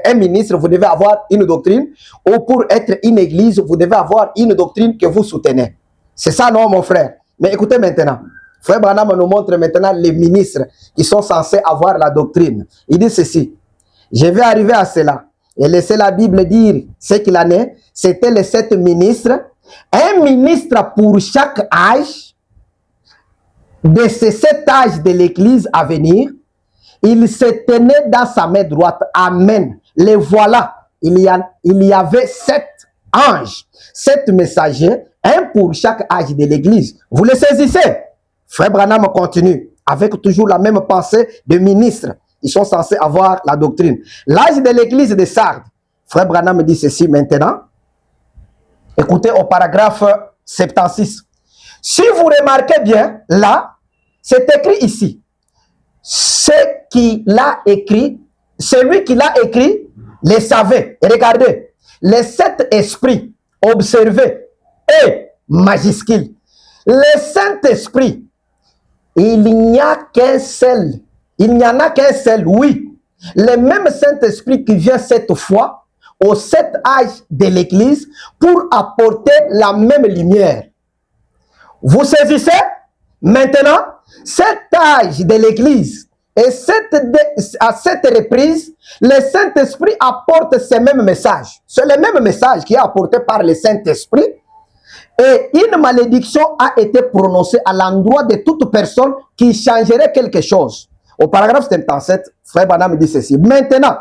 un ministre, vous devez avoir une doctrine. Ou pour être une église, vous devez avoir une doctrine que vous soutenez. C'est ça, non, mon frère? Mais écoutez maintenant. Frère Branham nous montre maintenant les ministres qui sont censés avoir la doctrine. Il dit ceci. Je vais arriver à cela. Et laissez la Bible dire ce qu'il en est. C'était les 7 ministres. Un ministre pour chaque âge. De ces 7 âges de l'Église à venir, il se tenait dans sa main droite. Amen. Les voilà. Il y avait 7 anges, 7 messagers, un pour chaque âge de l'Église. Vous les saisissez? Frère Branham continue avec toujours la même pensée de ministres. Ils sont censés avoir la doctrine. L'âge de l'Église de Sardes. Frère Branham dit ceci maintenant. Écoutez au paragraphe 76. Si vous remarquez bien, là, c'est écrit ici. Celui qui l'a écrit, les savait. Et regardez, les 7 esprits, observez, et majuscule. Le Saint-Esprit, il n'y en a qu'un seul, oui. Le même Saint-Esprit qui vient cette fois aux 7 âges de l'Église pour apporter la même lumière. Vous saisissez? Maintenant, 7 âges de l'Église et à cette reprise, le Saint-Esprit apporte ce même message. C'est le même message qui est apporté par le Saint-Esprit. Et une malédiction a été prononcée à l'endroit de toute personne qui changerait quelque chose. Au paragraphe 77, Frère Branham dit ceci. Maintenant,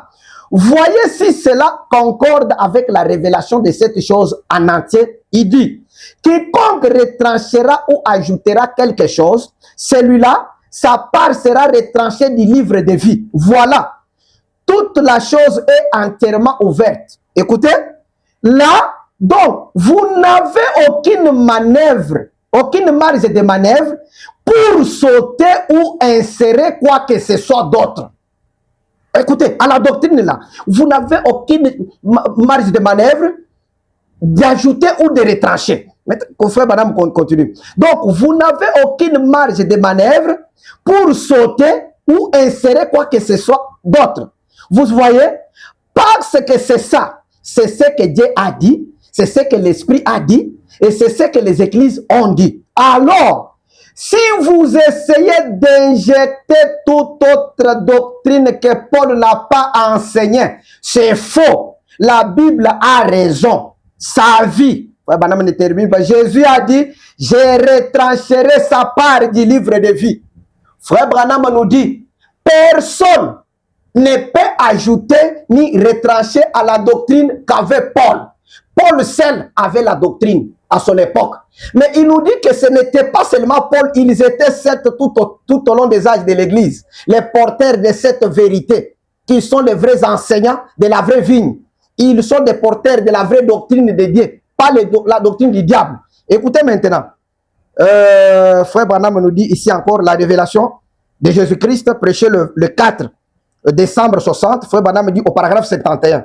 voyez si cela concorde avec la révélation de cette chose en entier. Il dit, quiconque retranchera ou ajoutera quelque chose, celui-là, sa part sera retranchée du livre de vie. Voilà. Toute la chose est entièrement ouverte. Écoutez, là, donc, vous n'avez aucune manœuvre, aucune marge de manœuvre pour sauter ou insérer quoi que ce soit d'autre. Écoutez, à la doctrine là, vous n'avez aucune marge de manœuvre d'ajouter ou de retrancher. Frère Madame continue. Donc, vous n'avez aucune marge de manœuvre pour sauter ou insérer quoi que ce soit d'autre. Vous voyez? Parce que c'est ça. C'est ce que Dieu a dit. C'est ce que l'Esprit a dit. Et c'est ce que les églises ont dit. Alors, si vous essayez d'injecter toute autre doctrine que Paul n'a pas enseignée, c'est faux. La Bible a raison. Sa vie. Jésus a dit, je retrancherai sa part du livre de vie. Frère Branham nous dit, personne ne peut ajouter ni retrancher à la doctrine qu'avait Paul. Paul seul avait la doctrine à son époque. Mais il nous dit que ce n'était pas seulement Paul, ils étaient sept tout au long des âges de l'Église, les porteurs de cette vérité, qui sont les vrais enseignants de la vraie vigne. Ils sont des porteurs de la vraie doctrine de Dieu, pas la doctrine du diable. Écoutez maintenant, Frère Branham nous dit ici encore la révélation de Jésus-Christ prêchée le 4 décembre 60. Frère Branham dit au paragraphe 71.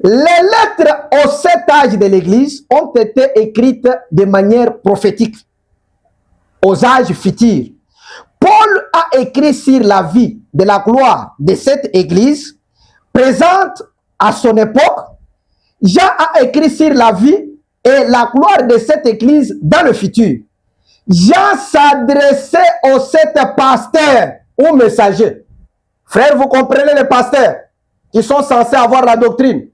Les lettres aux 7 âges de l'Église ont été écrites de manière prophétique aux âges futurs. Paul a écrit sur la vie de la gloire de cette Église présente à son époque. Jean a écrit sur la vie et la gloire de cette Église dans le futur. Jean s'adressait aux 7 pasteurs ou messagers. Frères, vous comprenez les pasteurs qui sont censés avoir la doctrine.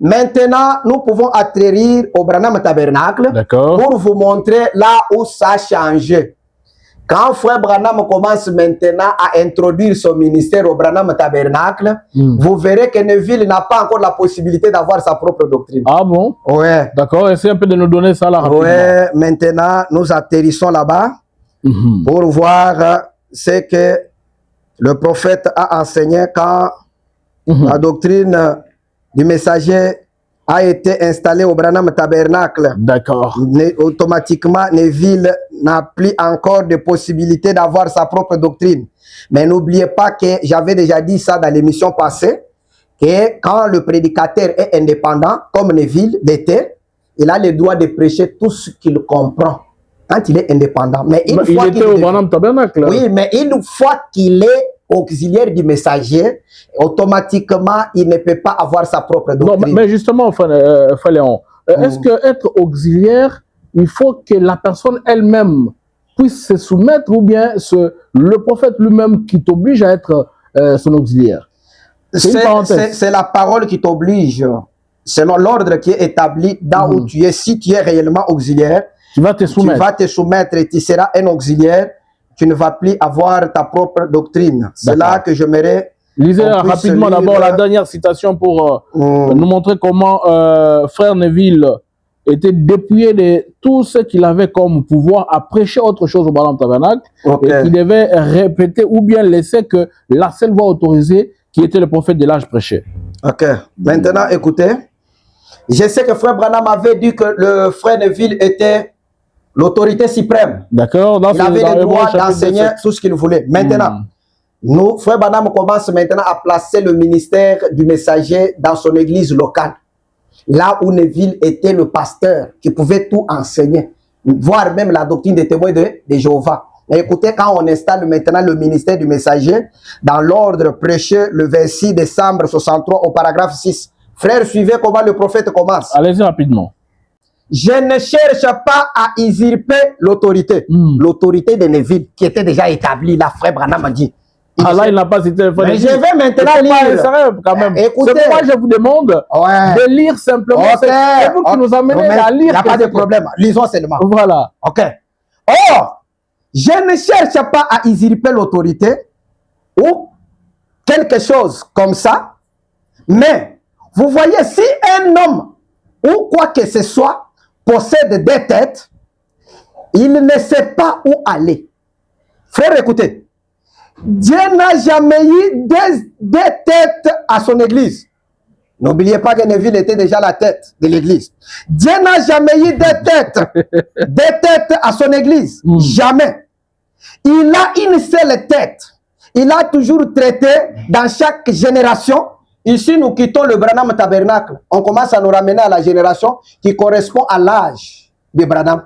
Maintenant, nous pouvons atterrir au Branham Tabernacle pour vous montrer là où ça a changé. Quand Frère Branham commence maintenant à introduire son ministère au Branham Tabernacle, vous verrez que Neville n'a pas encore la possibilité d'avoir sa propre doctrine. Ah bon? Ouais. D'accord, essayez un peu de nous donner ça là rapidement. Ouais, maintenant, nous atterrissons là-bas pour voir ce que le prophète a enseigné quand la doctrine du messager a été installé au Branham Tabernacle. D'accord. Automatiquement, Neville n'a plus encore de possibilité d'avoir sa propre doctrine. Mais n'oubliez pas que j'avais déjà dit ça dans l'émission passée, que quand le prédicateur est indépendant, comme Neville l'était, il a le droit de prêcher tout ce qu'il comprend quand il est indépendant. Mais une fois il était au Branham Tabernacle. Oui, mais une fois qu'il est auxiliaire du messager, automatiquement, il ne peut pas avoir sa propre doctrine. Non, mais justement, Frère Léon, est-ce qu'être auxiliaire, il faut que la personne elle-même puisse se soumettre ou bien le prophète lui-même qui t'oblige à être son auxiliaire? C'est la parole qui t'oblige, selon l'ordre qui est établi dans où tu es. Si tu es réellement auxiliaire, tu vas te soumettre. Tu vas te soumettre et tu seras un auxiliaire. Tu ne vas plus avoir ta propre doctrine. C'est là que j'aimerais... Lisez rapidement d'abord la dernière citation pour nous montrer comment Frère Neville était dépouillé de tout ce qu'il avait comme pouvoir à prêcher autre chose au Branham Tabernacle et qu'il devait répéter ou bien laisser que la seule voix autorisée qui était le prophète de l'âge prêché. Ok. Maintenant, écoutez. Je sais que Frère Branham avait dit que le Frère Neville était l'autorité suprême. D'accord. Il avait le droit d'enseigner tout ce qu'il voulait. Maintenant, nous, Frère Branham commence maintenant à placer le ministère du messager dans son église locale. Là où Neville était le pasteur qui pouvait tout enseigner, voire même la doctrine des témoins de Jéhovah. Mais écoutez, quand on installe maintenant le ministère du messager dans l'ordre prêché le 26 décembre 63 au paragraphe 6. Frère, suivez comment le prophète commence. Allez-y rapidement. Je ne cherche pas à usurper l'autorité. L'autorité de Neville, qui était déjà établie, là, Frère Branham a dit. Là, il n'a pas cité le Frère Neville. Mais je vais maintenant lire. Quand même. Écoutez. C'est pourquoi je vous demande de lire simplement. C'est vous qui nous amenez à lire. Il n'y a pas de problème. Lisons seulement. Voilà. OK. Or, je ne cherche pas à usurper l'autorité ou quelque chose comme ça, mais vous voyez, si un homme ou quoi que ce soit possède des têtes, il ne sait pas où aller. Frère, écoutez, Dieu n'a jamais eu des têtes à son église. N'oubliez pas que Neville était déjà la tête de l'église. Dieu n'a jamais eu des têtes à son église. Jamais. Il a une seule tête. Il a toujours traité dans chaque génération. Ici, nous quittons le Branham Tabernacle. On commence à nous ramener à la génération qui correspond à l'âge de Branham.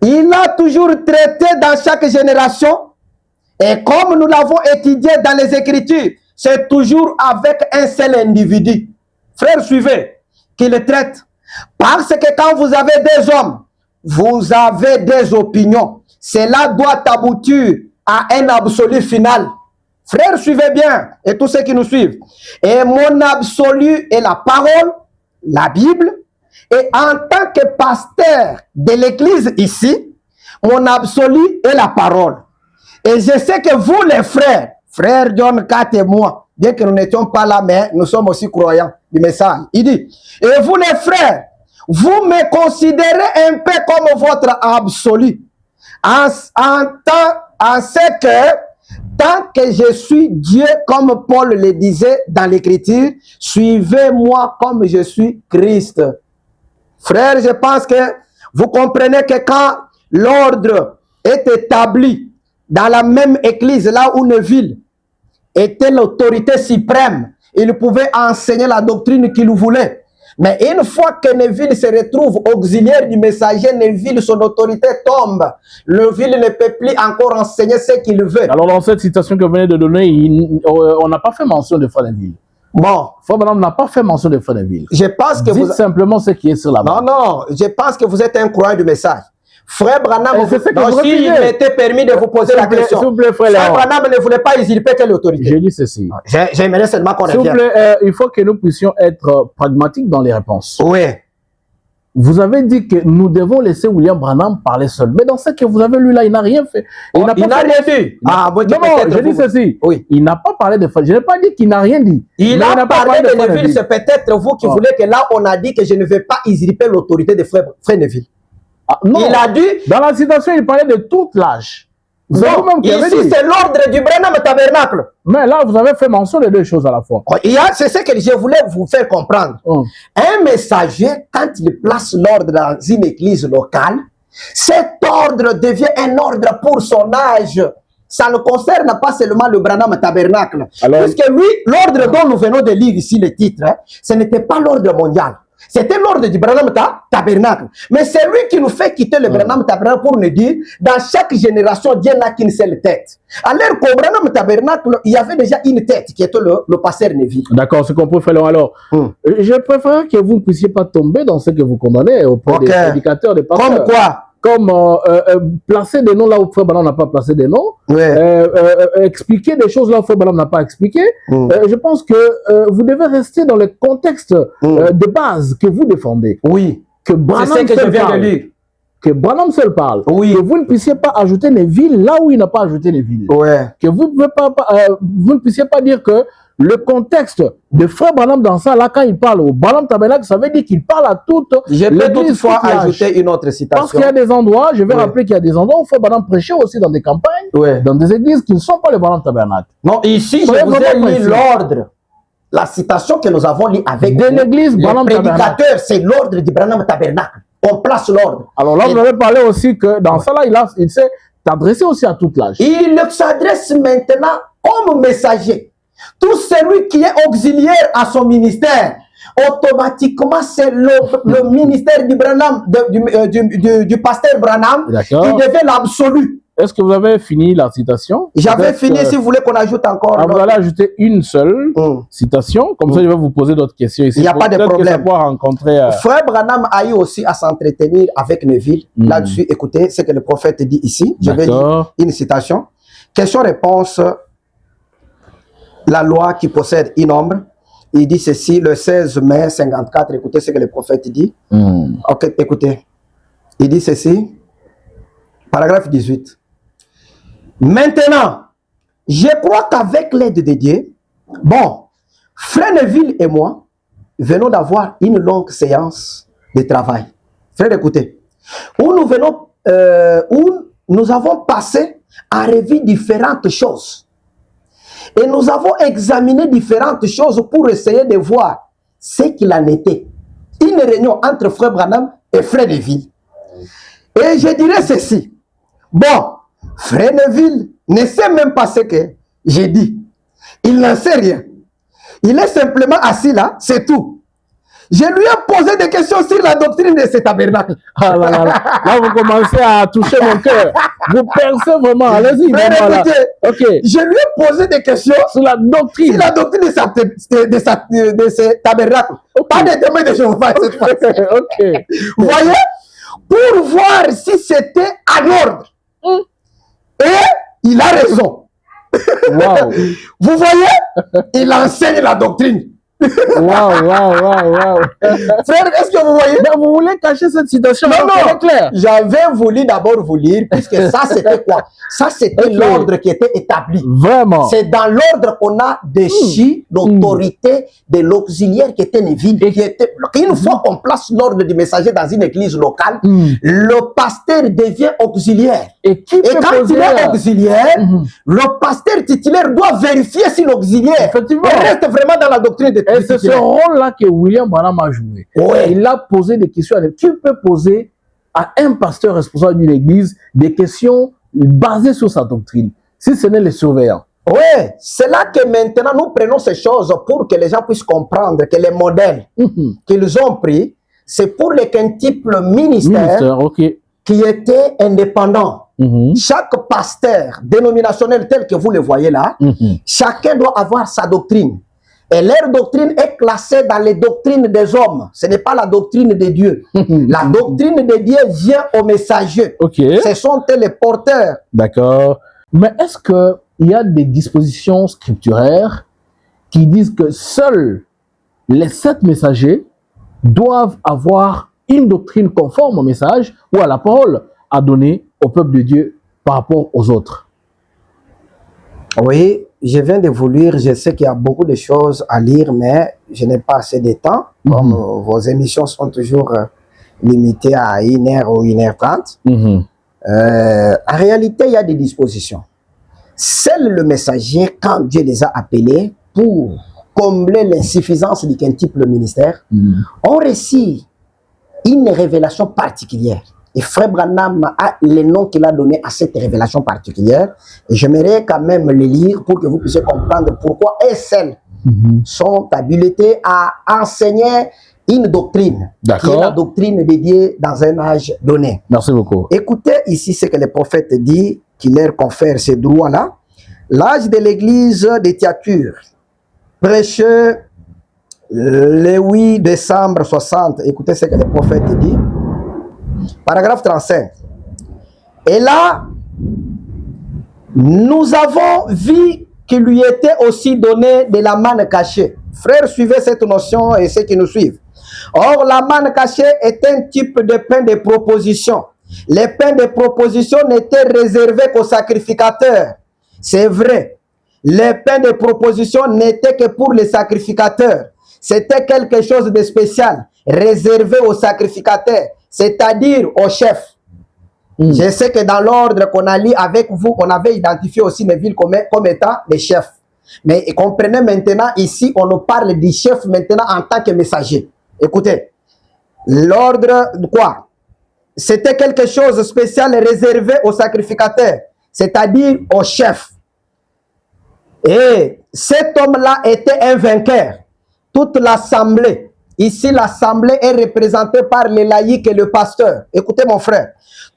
Il a toujours traité dans chaque génération. Et comme nous l'avons étudié dans les Écritures, c'est toujours avec un seul individu. Frère, suivez, qui le traite. Parce que quand vous avez des hommes, vous avez des opinions. Cela doit aboutir à un absolu final. Frères, suivez bien, et tous ceux qui nous suivent. Et mon absolu est la parole, la Bible. Et en tant que pasteur de l'église ici, mon absolu est la parole. Et je sais que vous les frères, frère John Kat et moi, bien que nous n'étions pas là, mais nous sommes aussi croyants du message. Il dit, et vous les frères, vous me considérez un peu comme votre absolu, en ce que, tant que je suis Dieu, comme Paul le disait dans l'Écriture, suivez-moi comme je suis Christ. Frères, je pense que vous comprenez que quand l'ordre est établi dans la même église, là où Neville était l'autorité suprême, il pouvait enseigner la doctrine qu'il voulait. Mais une fois que Neville se retrouve auxiliaire du messager, Neville, son autorité tombe. Neville ne peut plus encore enseigner ce qu'il veut. Alors, dans cette citation que vous venez de donner, on n'a pas fait mention de Frère Neville. Bon. Frère Branham n'a pas fait mention de Frère Neville. Je pense que dites vous... simplement ce qui est sur la bande. Non, je pense que vous êtes un croyant du message. Frère Branham, s'il m'était permis de vous poser la question. S'il vous plaît, frère Branham ne voulait pas usurper quelle autorité? Je dis ceci. J'aimerais seulement qu'on revienne. S'il vous plaît, il faut que nous puissions être pragmatiques dans les réponses. Oui. Vous avez dit que nous devons laisser William Branham parler seul. Mais dans ce que vous avez lu là, il n'a rien fait. Il n'a rien dit. Non, je dis ceci. Oui. Il n'a pas parlé de Frère. Je n'ai pas dit qu'il n'a rien dit. Il a parlé de Neville. C'est peut-être vous qui voulez que là, on a dit que je ne vais pas usurper l'autorité de Frère Neville. Ah, non. Il a dit... Dans la citation, il parlait de toute l'âge. Non, ici, c'est l'ordre du Branham Tabernacle. Mais là, vous avez fait mention de deux choses à la fois. C'est ce que je voulais vous faire comprendre. Un messager, quand il place l'ordre dans une église locale, cet ordre devient un ordre pour son âge. Ça ne concerne pas seulement le Branham Tabernacle. Puisque lui, l'ordre dont nous venons de lire ici le titre, ce n'était pas l'ordre mondial. C'était l'ordre du Branham Tabernacle. Mais c'est lui qui nous fait quitter le Branham Tabernacle pour nous dire, dans chaque génération, Dieu n'a qu'une seule tête. Alors qu'au Branham Tabernacle, il y avait déjà une tête qui était le pasteur Neville. D'accord, c'est compris, frère. Alors, je préfère que vous ne puissiez pas tomber dans ce que vous condamnez auprès des prédicateurs, des pasteurs. Comme quoi? Comme placer des noms là où Frère Branham n'a pas placé des noms, expliquer des choses là où Frère Branham n'a pas expliqué. Je pense que vous devez rester dans le contexte de base que vous défendez. Oui. Que Branham c'est ce que je viens de lire. Que Branham seul parle. Oui. Que vous ne puissiez pas ajouter Neville là où il n'a pas ajouté Neville. Que vous ne puissiez pas dire que le contexte de Frère Branham dans ça, là, quand il parle au Branham Tabernacle, ça veut dire qu'il parle à toute Je peux toutefois ajouter une autre citation. Parce qu'il y a des endroits, je vais rappeler qu'il y a des endroits où Frère Branham prêchait aussi dans des campagnes, dans des églises qui ne sont pas le Branham Tabernacle. Non, ici, je vous ai mis l'ordre. La citation que nous avons lue avec l'église Branham prédicateur, c'est l'ordre du Branham Tabernacle. On place l'ordre. Alors là, vous avez parlé aussi que dans ça, là, il s'est adressé aussi à toute l'âge. Il s'adresse maintenant comme messager. Tout celui qui est auxiliaire à son ministère, automatiquement, c'est le ministère du Branham, du pasteur Branham, qui devient l'absolu. Est-ce que vous avez fini la citation? J'avais fini, si vous voulez qu'on ajoute encore. Vous allez ajouter une seule citation, comme ça je vais vous poser d'autres questions ici. Il n'y a pas de problème. Que ça pourra rencontrer, Frère Branham a eu aussi à s'entretenir avec Neville. Là-dessus, écoutez ce que le prophète dit ici. Je vais lire une citation. Question-réponse. La loi qui possède une ombre, il dit ceci le 16 mai 54. Écoutez ce que le prophète dit. Ok, écoutez. Il dit ceci, paragraphe 18. Maintenant, je crois qu'avec l'aide de Dieu, bon, Frère Neville et moi venons d'avoir une longue séance de travail. Frère, écoutez, où nous avons passé en revue différentes choses. Et nous avons examiné différentes choses pour essayer de voir ce qu'il en était. Une réunion entre Frère Branham et Frère Neville. Et je dirais ceci. Bon, Frère Neville ne sait même pas ce que j'ai dit. Il n'en sait rien. Il est simplement assis là, c'est tout. Je lui ai posé des questions sur la doctrine de ce tabernacle. Ah là, là, là. Là, vous commencez à toucher mon cœur. Vous percez vraiment. Allez-y. Okay. Je lui ai posé des questions sur la doctrine. Sur la doctrine de ce tabernacle. Pas de demain de chauffage cette fois-ci. Vous voyez? Pour voir si c'était en ordre. Et il a raison. Wow. Vous voyez? Il enseigne la doctrine. Waouh. Frère, est-ce que vous voyez? Mais vous voulez cacher cette citation? Non. Clair. J'avais voulu d'abord vous lire, puisque ça, c'était quoi? Ça, c'était l'ordre qui était établi. Vraiment. C'est dans l'ordre qu'on a déchu l'autorité de l'auxiliaire qui était Neville. Une fois qu'on place l'ordre du messager dans une église locale, le pasteur devient auxiliaire. Et quand il est auxiliaire, le pasteur titulaire doit vérifier si l'auxiliaire reste vraiment dans la doctrine de Christ. Et c'est ce rôle-là que William Branham a joué. Ouais. Il a posé des questions. Tu peux poser à un pasteur responsable d'une église des questions basées sur sa doctrine, si ce n'est les surveillants. Oui, c'est là que maintenant nous prenons ces choses pour que les gens puissent comprendre que les modèles qu'ils ont pris, c'est pour les quintuples ministères qui étaient indépendants. Chaque pasteur dénominationnel tel que vous le voyez là, chacun doit avoir sa doctrine. Et leur doctrine est classée dans les doctrines des hommes. Ce n'est pas la doctrine de Dieu. La doctrine de Dieu vient aux messagers. Ce sont les porteurs. D'accord. Mais est-ce qu'il y a des dispositions scripturaires qui disent que seuls les 7 messagers doivent avoir une doctrine conforme au message ou à la parole à donner au peuple de Dieu par rapport aux autres? Oui, je viens de vous lire. Je sais qu'il y a beaucoup de choses à lire, mais je n'ai pas assez de temps. Comme vos émissions sont toujours limitées à 1h ou 1h30. En réalité, il y a des dispositions. Seul le messager, quand Dieu les a appelés pour combler l'insuffisance du quintuple ministère, ont reçu une révélation particulière. Et Frère Branham a les noms qu'il a donnés à cette révélation particulière. Et j'aimerais quand même les lire pour que vous puissiez comprendre pourquoi elles sont habilitées à enseigner une doctrine, qui est la doctrine dédiée dans un âge donné. Merci beaucoup. Écoutez ici ce que le prophète dit, qui leur confère ces droits-là. L'âge de l'église de Thyatire, prêché le 8 décembre 60. Écoutez ce que le prophète dit. Paragraphe 35. Et là, nous avons vu qu'il lui était aussi donné de la manne cachée. Frères, suivez cette notion et ceux qui nous suivent. Or, la manne cachée est un type de pain de proposition. Les pains de proposition n'étaient réservés qu'aux sacrificateurs. C'est vrai. Les pains de proposition n'étaient que pour les sacrificateurs. C'était quelque chose de spécial, réservé aux sacrificateurs, c'est-à-dire aux chefs. Je sais que dans l'ordre qu'on a lu avec vous, on avait identifié aussi les villes comme étant des chefs. Mais comprenez maintenant, ici, on nous parle du chef maintenant en tant que messager. Écoutez, l'ordre de quoi? C'était quelque chose de spécial réservé aux sacrificateurs, c'est-à-dire aux chefs. Et cet homme-là était un vainqueur. Toute l'assemblée, ici l'assemblée est représentée par les laïcs et le pasteur. Écoutez mon frère,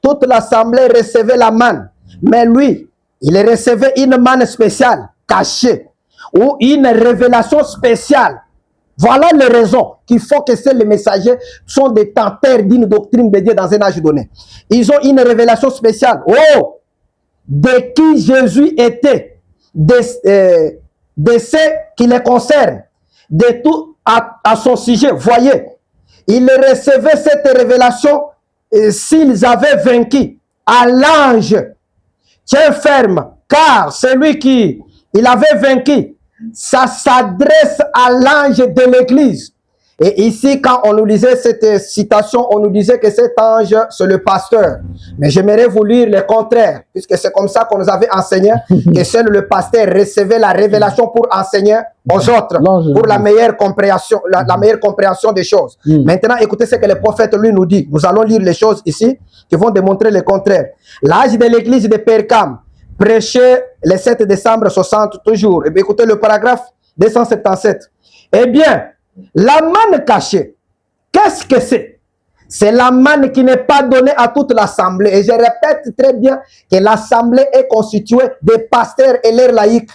toute l'assemblée recevait la manne, mais lui, il recevait une manne spéciale, cachée, ou une révélation spéciale. Voilà les raisons qui font que les messagers sont des tenteurs d'une doctrine de Dieu dans un âge donné. Ils ont une révélation spéciale. Oh, de qui Jésus était, de ce qui les concerne, de tout à son sujet. Voyez, ils recevaient cette révélation s'ils avaient vaincu. À l'ange, tiens ferme, car celui qui il avait vaincu, ça s'adresse à l'ange de l'église. Et ici, quand on nous lisait cette citation, on nous disait que cet ange, c'est le pasteur. Mais j'aimerais vous lire le contraire, puisque c'est comme ça qu'on nous avait enseigné que seul le pasteur recevait la révélation pour enseigner aux autres, pour la meilleure compréhension, la meilleure compréhension des choses. Maintenant, écoutez ce que le prophète lui nous dit. Nous allons lire les choses ici qui vont démontrer le contraire. L'âge de l'église de Pergame, prêché le 7 décembre 60 toujours. Et bien, écoutez le paragraphe 277. Eh bien, la manne cachée, qu'est-ce que c'est? C'est la manne qui n'est pas donnée à toute l'assemblée. Et je répète très bien que l'assemblée est constituée de pasteurs et leurs laïcs.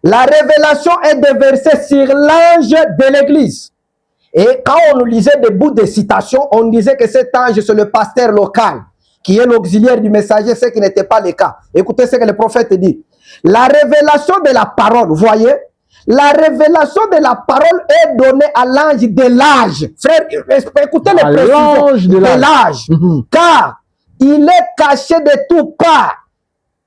La révélation est déversée sur l'ange de l'église. Et quand on nous lisait des bouts de citations, on disait que cet ange, c'est le pasteur local, qui est l'auxiliaire du messager, ce qui n'était pas le cas. Écoutez ce que le prophète dit. La révélation de la parole, vous voyez, La révélation de la parole est donnée à l'ange de l'âge. Frère, écoutez les précisions. De l'âge. Car il est caché de toutes parts.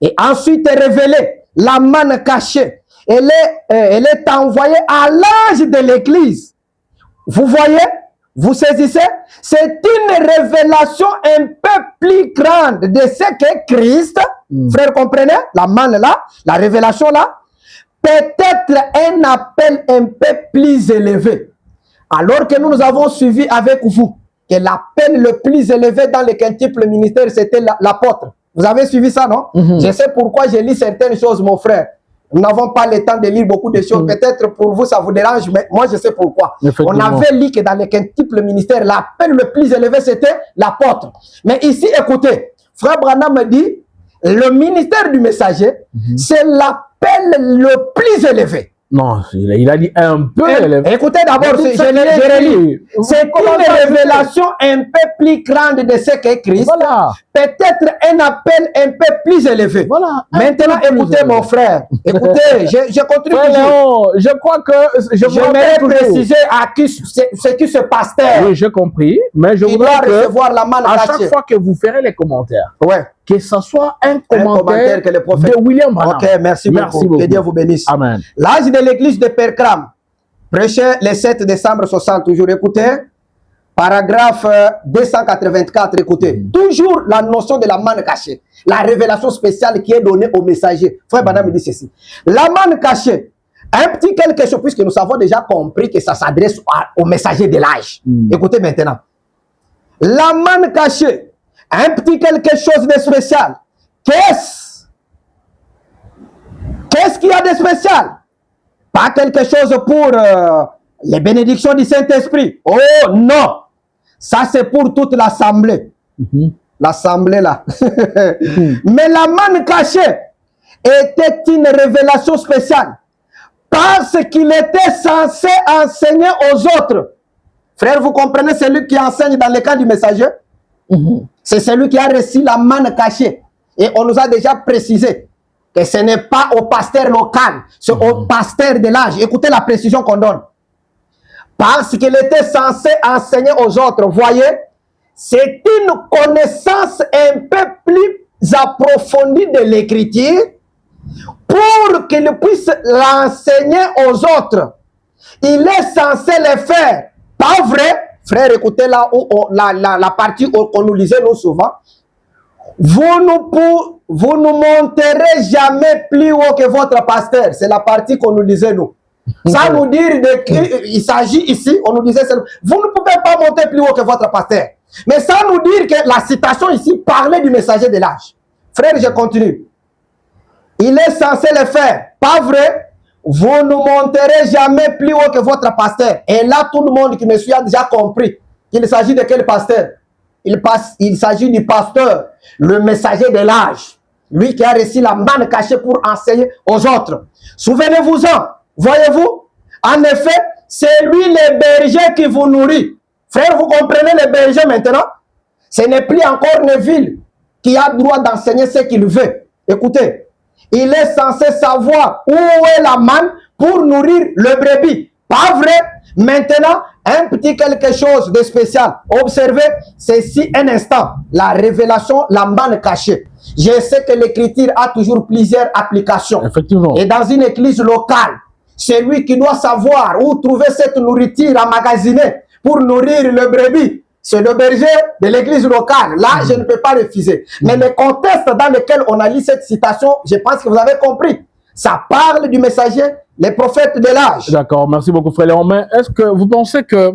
Et ensuite est révélé. La manne cachée. Elle est envoyée à l'ange de l'église. Vous voyez? Vous saisissez? C'est une révélation un peu plus grande de ce qu'est Christ. Frère, comprenez? La manne là, la révélation là. Peut-être un appel un peu plus élevé. Alors que nous avons suivi avec vous que l'appel le plus élevé dans le quintuple ministère, c'était l'apôtre. Vous avez suivi ça, non? Je sais pourquoi je lis certaines choses, mon frère. Nous n'avons pas le temps de lire beaucoup de choses. Peut-être pour vous, ça vous dérange, mais moi, je sais pourquoi. On avait lu que dans le quintuple ministère, l'appel le plus élevé, c'était l'apôtre. Mais ici, écoutez, frère Branham me dit, le ministère du messager, c'est l'appel le plus élevé. Non, il a dit un peu élevé. Écoutez d'abord, c'est une révélation un peu plus grande de ce qu'est Christ. Voilà. Peut-être un appel un peu plus élevé. Voilà. Maintenant, écoutez mon frère. Écoutez, je continue. Léon, je crois que j'aimerais préciser à qui c'est qui ce pasteur. Oui, j'ai compris. Mais je voudrais recevoir la manne à chaque fois que vous ferez les commentaires, ouais, que ce soit un commentaire que le prophète de William Branham. Ok, merci beaucoup. Que Dieu vous bénisse. Amen. L'âge de l'église de Perkram, prêché le 7 décembre 60, toujours écoutez. Paragraphe 284, écoutez. Toujours la notion de la manne cachée. La révélation spéciale qui est donnée au messager. Frère Branham me dit ceci. La manne cachée, un petit quelque chose, puisque nous avons déjà compris que ça s'adresse au messager de l'âge. Écoutez maintenant. La manne cachée, un petit quelque chose de spécial. Qu'est-ce qu'il y a de spécial? Pas quelque chose pour les bénédictions du Saint-Esprit. Oh non! Ça, c'est pour toute l'assemblée. L'assemblée là. Mais la manne cachée était une révélation spéciale. Parce qu'il était censé enseigner aux autres. Frère, vous comprenez, celui qui enseigne dans le cas du messager? C'est celui qui a reçu la manne cachée. Et on nous a déjà précisé que ce n'est pas au pasteur local, c'est au pasteur de l'âge. Écoutez la précision qu'on donne. Parce qu'il était censé enseigner aux autres. Voyez, c'est une connaissance un peu plus approfondie de l'écriture pour qu'il puisse l'enseigner aux autres. Il est censé le faire. Pas vrai? Frère, écoutez là où la partie qu'on nous lisait nous souvent. Vous ne monterez jamais plus haut que votre pasteur. C'est la partie qu'on nous disait nous. Sans nous dire qu'il s'agit ici, on nous disait, vous ne pouvez pas monter plus haut que votre pasteur. Mais sans nous dire que la citation ici parlait du messager de l'âge. Frère, je continue. Il est censé le faire. Pas vrai? Vous ne monterez jamais plus haut que votre pasteur. Et là, tout le monde qui me suit a déjà compris qu'il s'agit de quel pasteur? Il s'agit du pasteur, le messager de l'âge. Lui qui a reçu la manne cachée pour enseigner aux autres. Souvenez-vous-en. Voyez-vous? En effet, c'est lui le berger qui vous nourrit. Frère, vous comprenez le berger maintenant? Ce n'est plus encore Neville qui a droit d'enseigner ce qu'il veut. Écoutez, il est censé savoir où est la manne pour nourrir le brebis. Pas vrai? Maintenant, un petit quelque chose de spécial. Observez ceci un instant. La révélation, la manne cachée. Je sais que l'écriture a toujours plusieurs applications. Effectivement. Et dans une église locale, c'est lui qui doit savoir où trouver cette nourriture emmagasinée pour nourrir le brebis. C'est le berger de l'église locale. Là, je ne peux pas refuser. Mais le contexte dans lequel on a lu cette citation, je pense que vous avez compris. Ça parle du messager, les prophètes de l'âge. D'accord, merci beaucoup, frère Léon. Mais est-ce que vous pensez que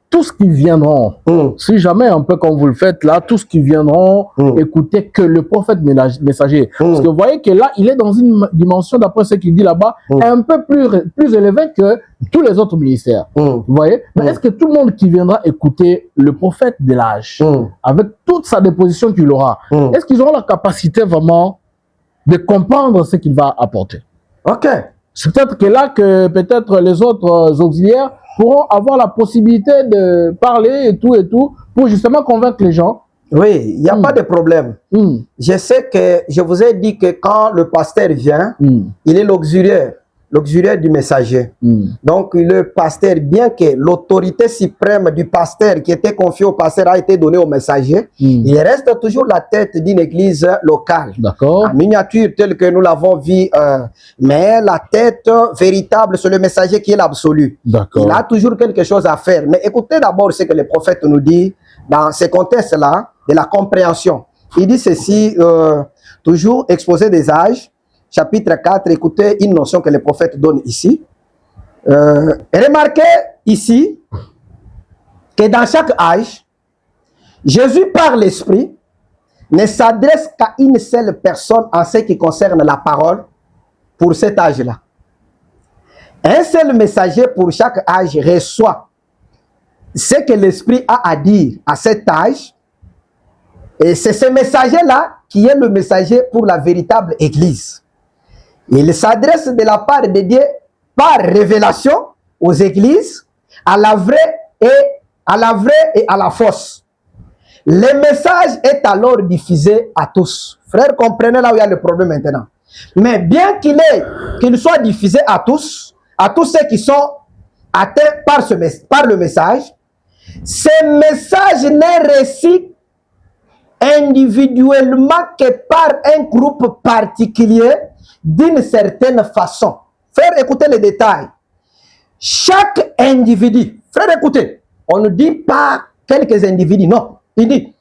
tout ce qui viendront, si jamais un peu comme vous le faites là, tout ce qui viendront écouter que le prophète messager, parce que vous voyez que là, il est dans une dimension, d'après ce qu'il dit là-bas, un peu plus élevée que tous les autres ministères. Vous voyez? Mais est-ce que tout le monde qui viendra écouter le prophète de l'âge, avec toute sa déposition qu'il aura, est-ce qu'ils auront la capacité vraiment de comprendre ce qu'il va apporter? Ok. C'est peut-être que là que peut-être les autres auxiliaires pourront avoir la possibilité de parler et tout, pour justement convaincre les gens. Oui, il n'y a pas de problème. Je sais que je vous ai dit que quand le pasteur vient, il est l'auxiliaire. l'auxiliaire du messager. Donc, le pasteur, bien que l'autorité suprême du pasteur qui était confiée au pasteur a été donnée au messager, il reste toujours la tête d'une église locale. D'accord. En miniature, telle que nous l'avons vu, mais la tête véritable, c'est le messager qui est l'absolu. D'accord. Il a toujours quelque chose à faire. Mais écoutez d'abord ce que le prophète nous dit dans ces contextes-là de la compréhension. Il dit ceci, toujours exposé des âges, chapitre 4, écoutez une notion que le prophète donne ici. Remarquez ici que dans chaque âge, Jésus par l'Esprit ne s'adresse qu'à une seule personne en ce qui concerne la parole pour cet âge-là. Un seul messager pour chaque âge reçoit ce que l'Esprit a à dire à cet âge. Et c'est ce messager-là qui est le messager pour la véritable Église. Il s'adresse de la part de Dieu par révélation aux églises, à la vraie et à la fausse. Le message est alors diffusé à tous. Frères, comprenez là où il y a le problème maintenant. Mais bien qu'il soit diffusé à tous ceux qui sont atteints par le message, ce message n'est reçu individuellement que par un groupe particulier d'une certaine façon. Frère, écoutez les détails. Chaque individu, frère, écoutez, on ne dit pas quelques individus, non. Il dit,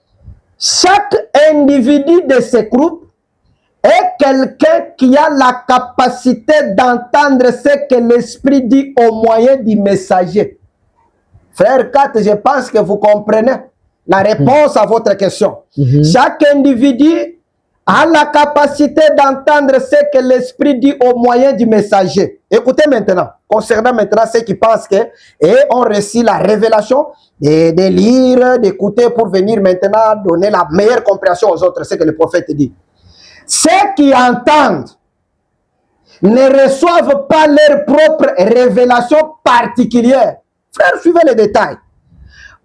chaque individu de ce groupe est quelqu'un qui a la capacité d'entendre ce que l'Esprit dit au moyen du messager. Frère 4, je pense que vous comprenez la réponse à votre question. Chaque individu a la capacité d'entendre ce que l'Esprit dit au moyen du messager. Écoutez maintenant, concernant maintenant ceux qui pensent que ont reçu la révélation de lire, d'écouter pour venir maintenant donner la meilleure compréhension aux autres, ce que le prophète dit. Ceux qui entendent ne reçoivent pas leur propre révélation particulière. Frère, suivez les détails.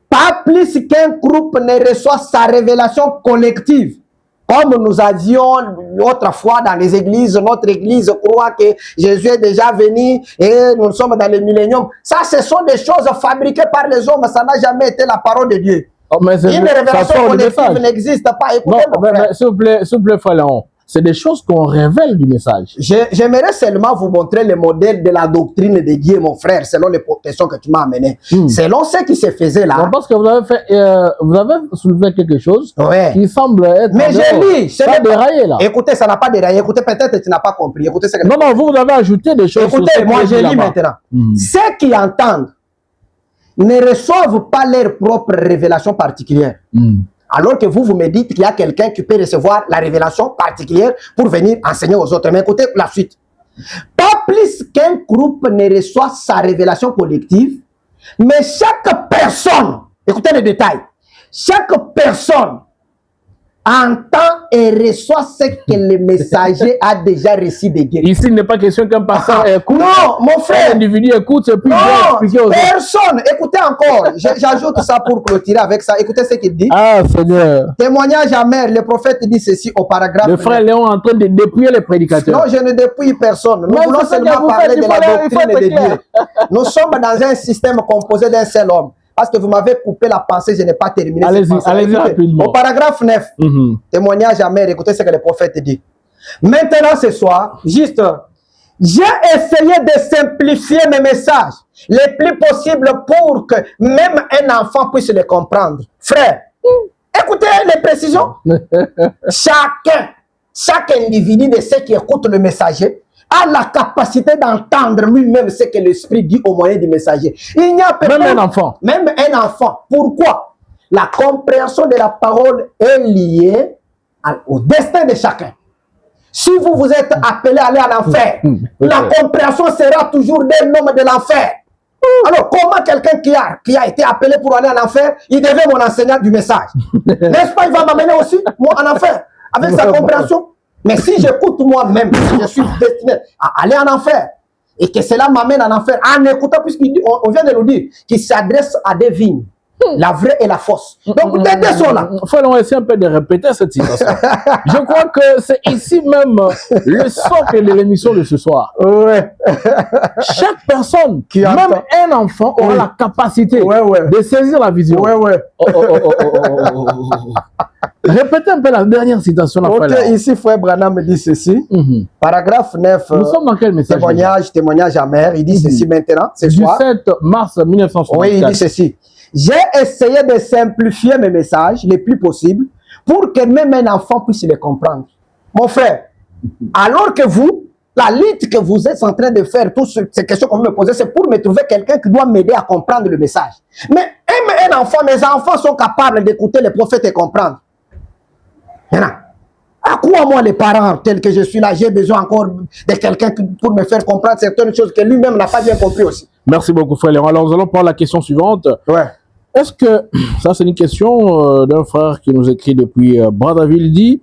Pas plus qu'un groupe ne reçoit sa révélation collective. Comme nous avions autrefois dans les églises, notre église croit que Jésus est déjà venu et nous sommes dans le millénium. Ça, ce sont des choses fabriquées par les hommes. Ça n'a jamais été la parole de Dieu. Oh, mais une révélation collective n'existe pas. Écoutez, non, s'il vous plaît, frère Léon. C'est des choses qu'on révèle du message. J'aimerais seulement vous montrer le modèle de la doctrine de Dieu, mon frère, selon les questions que tu m'as amenées. Selon ce qui se faisait là. Je pense que vous avez soulevé quelque chose qui semble être. Mais j'ai lu. Ça a déraillé là. Écoutez, ça n'a pas déraillé. Écoutez, peut-être que tu n'as pas compris. Écoutez, non, vous avez ajouté des choses. Écoutez, moi j'ai lu maintenant. Ceux qui entendent ne reçoivent pas leur propre révélation particulière. Alors que vous me dites qu'il y a quelqu'un qui peut recevoir la révélation particulière pour venir enseigner aux autres. Mais écoutez la suite. Pas plus qu'un groupe ne reçoit sa révélation collective, mais chaque personne, écoutez les détails, chaque personne entend et reçoit ce que le messager a déjà reçu de Dieu. Ici, il n'est pas question qu'un pasteur écoute. Non, mon frère. Un individu écoute, c'est plus bien expliqué aux autres. Personne. Écoutez encore. J'ajoute ça pour clôturer avec ça. Écoutez ce qu'il dit. Ah, Seigneur. Témoignage amer. Le prophète dit ceci au paragraphe. Le frère Léon est en train de dépouiller les prédicateurs. Non, je ne dépouille personne. Nous voulons seulement parler de la doctrine de Dieu. Nous sommes dans un système composé d'un seul homme. Parce que vous m'avez coupé la pensée, je n'ai pas terminé. Allez-y rapidement. Au paragraphe 9, témoignage amer, écoutez ce que le prophète dit. Maintenant, ce soir, juste, j'ai essayé de simplifier mes messages le plus possible pour que même un enfant puisse les comprendre. Frère, écoutez les précisions. Chaque individu de ceux qui écoutent le messager a la capacité d'entendre lui-même ce que l'Esprit dit au moyen du messager. Il n'y a même un enfant. Même un enfant. Pourquoi? La compréhension de la parole est liée au destin de chacun. Si vous êtes appelé à aller à l'enfer, la compréhension sera toujours d'un homme de l'enfer. Alors, comment quelqu'un qui a été appelé pour aller à l'enfer, il devient mon enseignant du message? N'est-ce pas, il va m'amener aussi, moi, en enfer, avec sa compréhension? Mais si j'écoute moi-même, je suis destiné à aller en enfer, et que cela m'amène en enfer, en écoutant, puisqu'on vient de nous dire qu'il s'adresse à des vignes. La vraie et la fausse. Donc, les deux sont là. Il faut essayer un peu de répéter cette citation. Je crois que c'est ici même le socle de l'émission de ce soir. Ouais. Chaque personne, Qui même entend. un enfant, aura la capacité de saisir la vision. Répétez un peu la dernière citation. Ok, ici, frère Branham me dit ceci. Paragraphe 9. Nous sommes dans quel message? Témoignage amer. Il dit ceci maintenant, ce soir. 17 mars 1964. Oui, il dit ceci. J'ai essayé de simplifier mes messages le plus possible pour que même un enfant puisse les comprendre. Mon frère, alors que vous, la lutte que vous êtes en train de faire, toutes ces questions que vous me posez, c'est pour me trouver quelqu'un qui doit m'aider à comprendre le message. Mais même un enfant, mes enfants sont capables d'écouter les prophètes et comprendre. Maintenant, à quoi moi les parents tels que je suis là, j'ai besoin encore de quelqu'un pour me faire comprendre certaines choses que lui-même n'a pas bien compris aussi. Merci beaucoup, frère Léon. Alors, nous allons prendre la question suivante. Ouais. Est-ce que, ça c'est une question d'un frère qui nous écrit depuis Brazzaville, dit,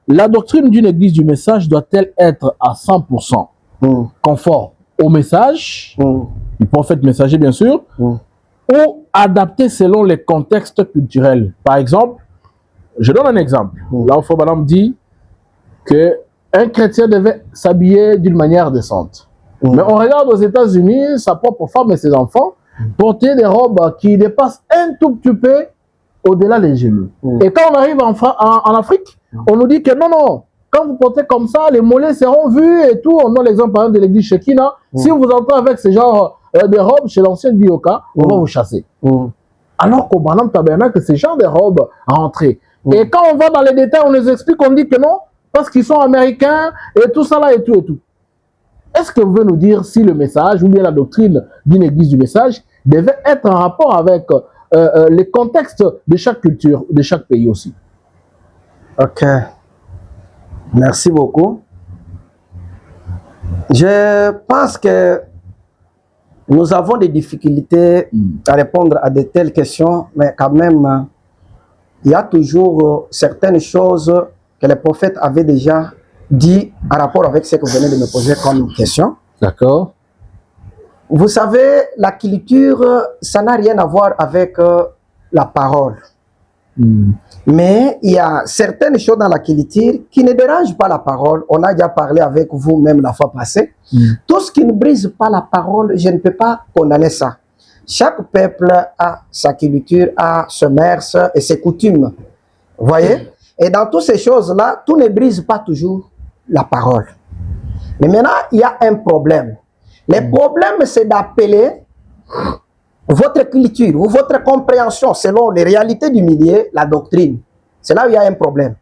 la doctrine d'une église du message doit-elle être à 100% conforme au message, du prophète messager bien sûr, ou adaptée selon les contextes culturels? Par exemple, je donne un exemple. Là où Madame dit qu'un chrétien devait s'habiller d'une manière décente. Mais on regarde aux États-Unis, sa propre femme et ses enfants porter des robes qui dépassent un tout petit peu au-delà des genoux. Et quand on arrive en Afrique, on nous dit que non, quand vous portez comme ça, les mollets seront vus et tout. On donne l'exemple par exemple de l'église Shekina. Si vous entrez avec ce genre de robes chez l'ancienne Bioka, on va vous chasser. Alors qu'au Banam Tabernacle, ce genre de robes rentrées. Et quand on va dans les détails, on nous explique, on dit que non, parce qu'ils sont américains et tout ça là et tout et tout. Est-ce que vous pouvez nous dire si le message ou bien la doctrine d'une église du message devait être en rapport avec les contextes de chaque culture, de chaque pays aussi? Ok. Merci beaucoup. Je pense que nous avons des difficultés à répondre à de telles questions, mais quand même, il y a toujours certaines choses que les prophètes avaient déjà dit en rapport avec ce que vous venez de me poser comme question. D'accord. Vous savez, la culture, ça n'a rien à voir avec la parole. Mais il y a certaines choses dans la culture qui ne dérangent pas la parole. On a déjà parlé avec vous même la fois passée. Tout ce qui ne brise pas la parole, je ne peux pas condamner ça. Chaque peuple a sa culture, a ses mœurs et ses coutumes. Vous voyez? Et dans toutes ces choses-là, tout ne brise pas toujours la parole. Mais maintenant, il y a un problème. Le problème, c'est d'appeler votre culture ou votre compréhension selon les réalités du milieu, la doctrine. C'est là où il y a un problème.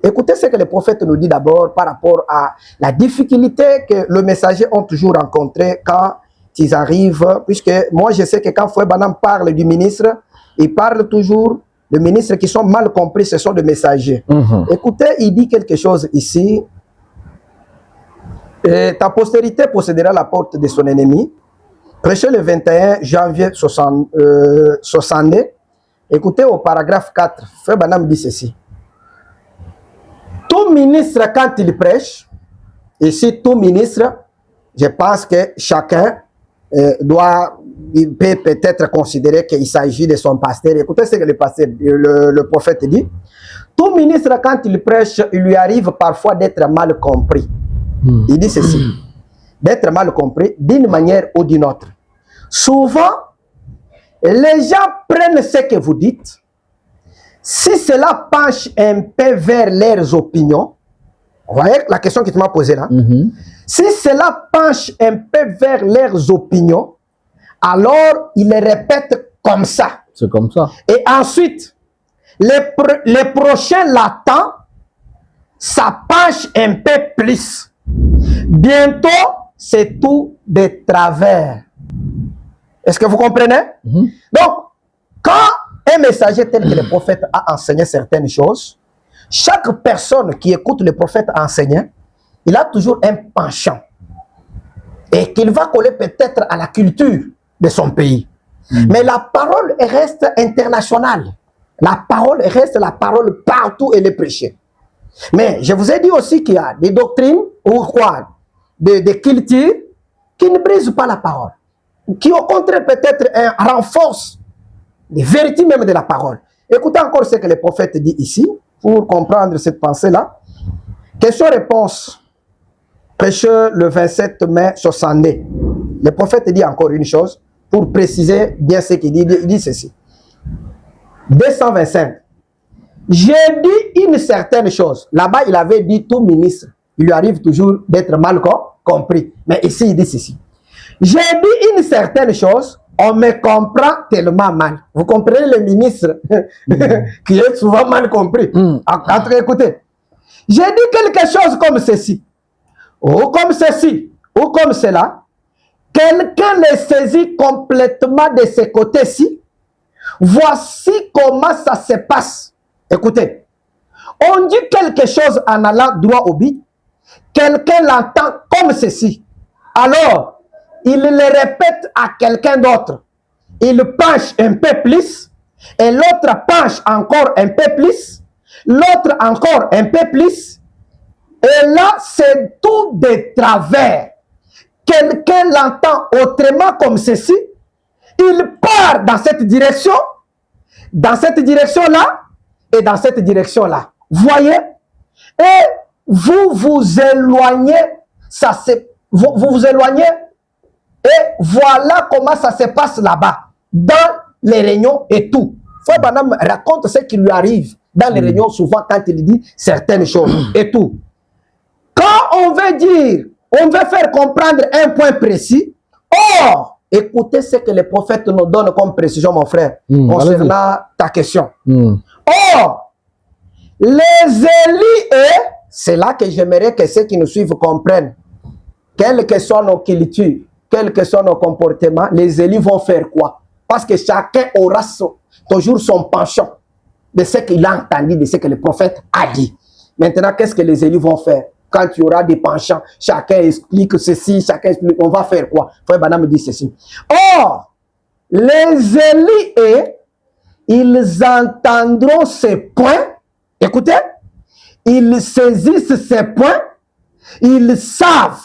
Écoutez ce que le prophète nous dit d'abord par rapport à la difficulté que le messager ont toujours rencontré quand ils arrivent. Puisque moi, je sais que quand Frère Branham parle du ministre, il parle toujours de ministres qui sont mal compris, ce sont des messagers. Écoutez, il dit quelque chose ici. Et ta postérité possédera la porte de son ennemi. Prêché le 21 janvier 60. Écoutez au paragraphe 4, Frère Branham dit ceci. Tout ministre, quand il prêche, ici tout ministre, je pense que chacun il peut peut-être considérer qu'il s'agit de son pasteur. Écoutez ce que le prophète dit. Tout ministre, quand il prêche, il lui arrive parfois d'être mal compris. Il dit ceci, d'être mal compris d'une manière ou d'une autre. Souvent, les gens prennent ce que vous dites. Si cela penche un peu vers leurs opinions, vous voyez la question que tu m'as posée là. Si cela penche un peu vers leurs opinions, alors ils les répètent comme ça. C'est comme ça. Et ensuite, les prochains l'attendent, ça penche un peu plus. Bientôt, c'est tout de travers. Est-ce que vous comprenez? Donc, quand un messager tel que le prophète a enseigné certaines choses, chaque personne qui écoute le prophète enseigner, il a toujours un penchant. Et qu'il va coller peut-être à la culture de son pays. Mais la parole reste internationale. La parole reste la parole partout et les prêcher. Mais je vous ai dit aussi qu'il y a des doctrines ou quoi, des cultures qui ne brisent pas la parole, qui au contraire peut-être renforcent des vérités même de la parole. Écoutez encore ce que le prophète dit ici, pour comprendre cette pensée-là. Question-réponse, prêcheur le 27 mai 62. Le prophète dit encore une chose, pour préciser bien ce qu'il dit, il dit ceci. 225. J'ai dit une certaine chose. Là-bas, il avait dit tout ministre. Il lui arrive toujours d'être mal compris. Mais ici, il dit ceci. J'ai dit une certaine chose, on me comprend tellement mal. Vous comprenez le ministre qui est souvent mal compris. Écoutez, j'ai dit quelque chose comme ceci, ou comme ceci, ou comme cela. Quelqu'un le saisit complètement de ce côté-ci. Voici comment ça se passe. Écoutez, on dit quelque chose en allant droit au but. Quelqu'un l'entend comme ceci. Alors, il le répète à quelqu'un d'autre. Il penche un peu plus, et l'autre penche encore un peu plus, l'autre encore un peu plus, et là, c'est tout de travers. Quelqu'un l'entend autrement comme ceci, il part dans cette direction-là, et dans cette direction-là. Voyez? Et vous vous éloignez, vous vous éloignez, et voilà comment ça se passe là-bas, dans les réunions et tout. Frère Branham raconte ce qui lui arrive dans les réunions, souvent quand il dit certaines choses et tout. Quand on veut dire, on veut faire comprendre un point précis, or, écoutez ce que le prophète nous donne comme précision, mon frère, concernant ta question. Or, les élites, c'est là que j'aimerais que ceux qui nous suivent comprennent, quelles que soient nos cultures, quels que soient nos comportements, les élites vont faire quoi? Parce que chacun aura toujours son penchant de ce qu'il a entendu, de ce que le prophète a dit. Maintenant, qu'est-ce que les élites vont faire? Quand il y aura des penchants, chacun explique ceci, chacun explique, on va faire quoi? Frère Branham me dit ceci. Or, les élites, ils entendront ces points, écoutez, ils saisissent ces points, ils savent,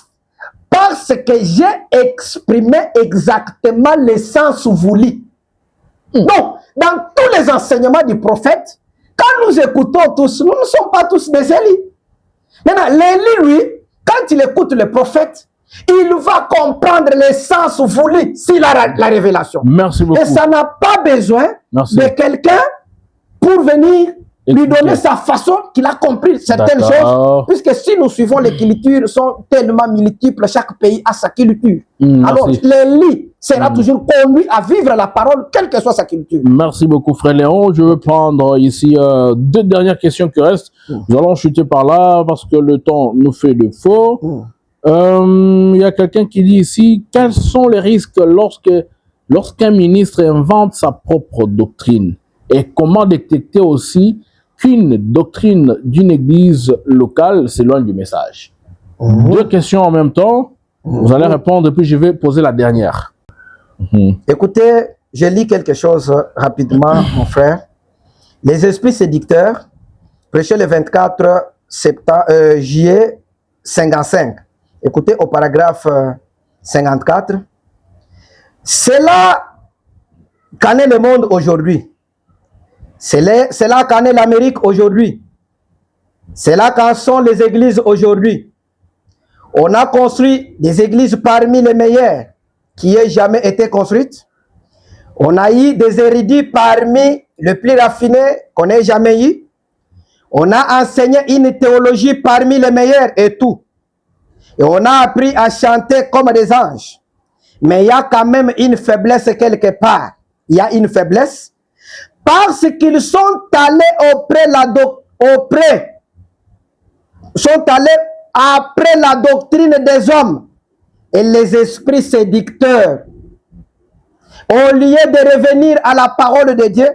parce que j'ai exprimé exactement le sens voulu. Donc, dans tous les enseignements du prophète, quand nous écoutons tous, nous ne sommes pas tous des élites. Maintenant, l'élie, lui, quand il écoute le prophète, il va comprendre le sens voulu s'il a la révélation. Merci beaucoup. Et ça n'a pas besoin de quelqu'un pour venir lui donner sa façon qu'il a compris certaines choses. Puisque si nous suivons les cultures, sont tellement multiples, chaque pays a sa culture. Alors, l'élie sera toujours conduit à vivre la parole, quelle que soit sa culture. Merci beaucoup, frère Léon. Je vais prendre ici deux dernières questions qui restent. Nous allons chuter par là parce que le temps nous fait de faux. Il y a quelqu'un qui dit ici, quels sont les risques lorsqu'un ministre invente sa propre doctrine? Et comment détecter aussi qu'une doctrine d'une église locale s'éloigne du message? Deux questions en même temps. Vous allez répondre et puis je vais poser la dernière. Écoutez, je lis quelque chose rapidement, mon frère. Les esprits séducteurs, prêché le 24 juillet 55. Écoutez au paragraphe 54. C'est là qu'en est le monde aujourd'hui. C'est là qu'en est l'Amérique aujourd'hui. C'est là qu'en sont les églises aujourd'hui. On a construit des églises parmi les meilleures qui aient jamais été construites. On a eu des érudits parmi les plus raffinés qu'on ait jamais eu. On a enseigné une théologie parmi les meilleures et tout. Et on a appris à chanter comme des anges. Mais il y a quand même une faiblesse quelque part. Il y a une faiblesse parce qu'ils sont allés après la doctrine des hommes et les esprits séducteurs. Au lieu de revenir à la parole de Dieu,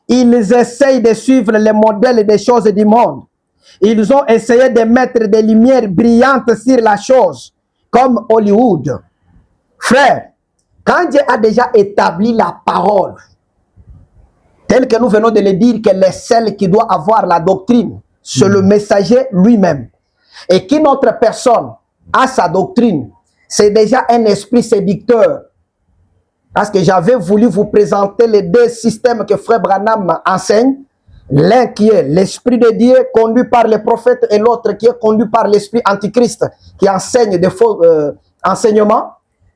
ils essayent de suivre les modèles des choses du monde. Ils ont essayé de mettre des lumières brillantes sur la chose, comme Hollywood. Frère, quand Dieu a déjà établi la parole, tel que nous venons de le dire, que est celle qui doit avoir la doctrine, c'est le messager lui-même. Et qu'une autre personne a sa doctrine, c'est déjà un esprit séducteur Parce que j'avais voulu vous présenter les deux systèmes que Frère Branham enseigne. L'un qui est l'Esprit de Dieu conduit par les prophètes et l'autre qui est conduit par l'Esprit Antichrist qui enseigne des faux enseignements.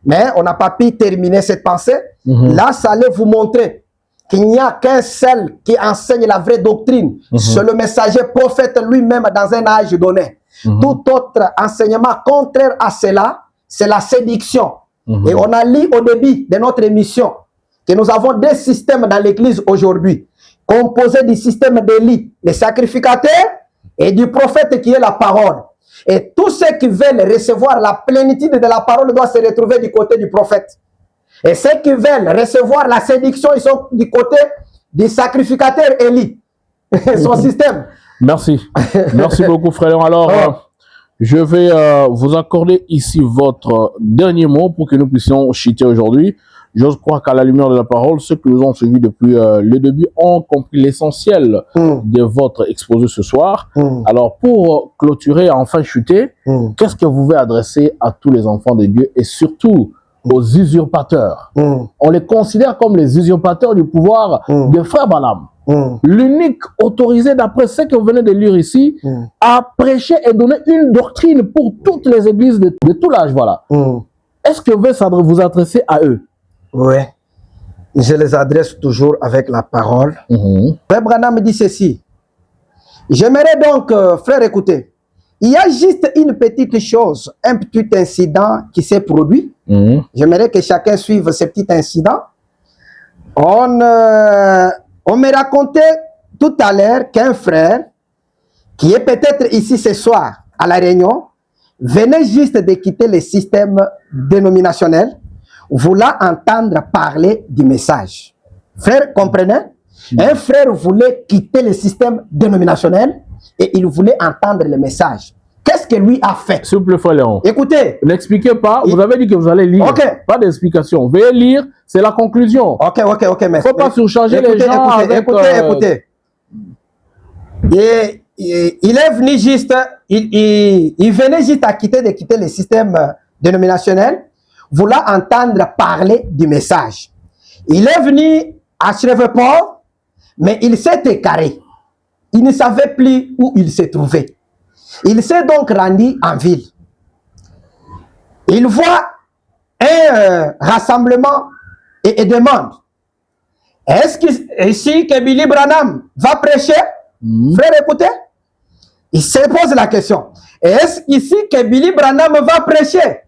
Mais on n'a pas pu terminer cette pensée. Là, ça allait vous montrer qu'il n'y a qu'un seul qui enseigne la vraie doctrine. C'est le messager prophète lui-même dans un âge donné. Tout autre enseignement contraire à cela, c'est la séduction. Et on a lu au début de notre émission que nous avons deux systèmes dans l'église aujourd'hui, composés du système d'Élie, les sacrificateurs, et du prophète qui est la parole. Et tous ceux qui veulent recevoir la plénitude de la parole doivent se retrouver du côté du prophète. Et ceux qui veulent recevoir la séduction, ils sont du côté du sacrificateur Élie. Son système. Merci. Merci beaucoup, frère. Alors, je vais vous accorder ici votre dernier mot pour que nous puissions chuter aujourd'hui. J'ose croire qu'à la lumière de la parole, ceux qui nous ont suivis depuis le début ont compris l'essentiel de votre exposé ce soir. Alors, pour clôturer, enfin chuter, qu'est-ce que vous voulez adresser à tous les enfants de Dieu et surtout aux usurpateurs? On les considère comme les usurpateurs du pouvoir de Frère Branham. L'unique autorisé, d'après ce que vous venez de lire ici, à prêcher et donner une doctrine pour toutes les églises de tout l'âge. Voilà. Est-ce que vous voulez vous adresser à eux? Oui. Je les adresse toujours avec la parole. Frère Branham dit ceci. J'aimerais donc, frère, écouter. Il y a juste une petite chose, un petit incident qui s'est produit. J'aimerais que chacun suive ce petit incident. On me racontait tout à l'heure qu'un frère, qui est peut-être ici ce soir à la réunion, venait juste de quitter le système dénominationnel, voulant entendre parler du message. Frère, comprenez? Un frère voulait quitter le système dénominationnel et il voulait entendre le message. Qu'est-ce que lui a fait? S'il vous plaît, frère Léon. Écoutez. N'expliquez pas. Vous avez dit que vous allez lire. Pas d'explication. Veuillez lire. C'est la conclusion. Ok, mais... Il ne faut pas surcharger les gens écoutez. Et, il est venu juste... Il venait juste à quitter le système dénominationnel, voulant entendre parler du message. Il est venu à Shreveport, mais il s'est écaré. Il ne savait plus où il se trouvait. Il s'est donc rendu en ville. Il voit un rassemblement et demande, est-ce qu'ici que Billy Branham va prêcher? Frère, écoutez. Il se pose la question, est-ce qu'ici que Billy Branham va prêcher?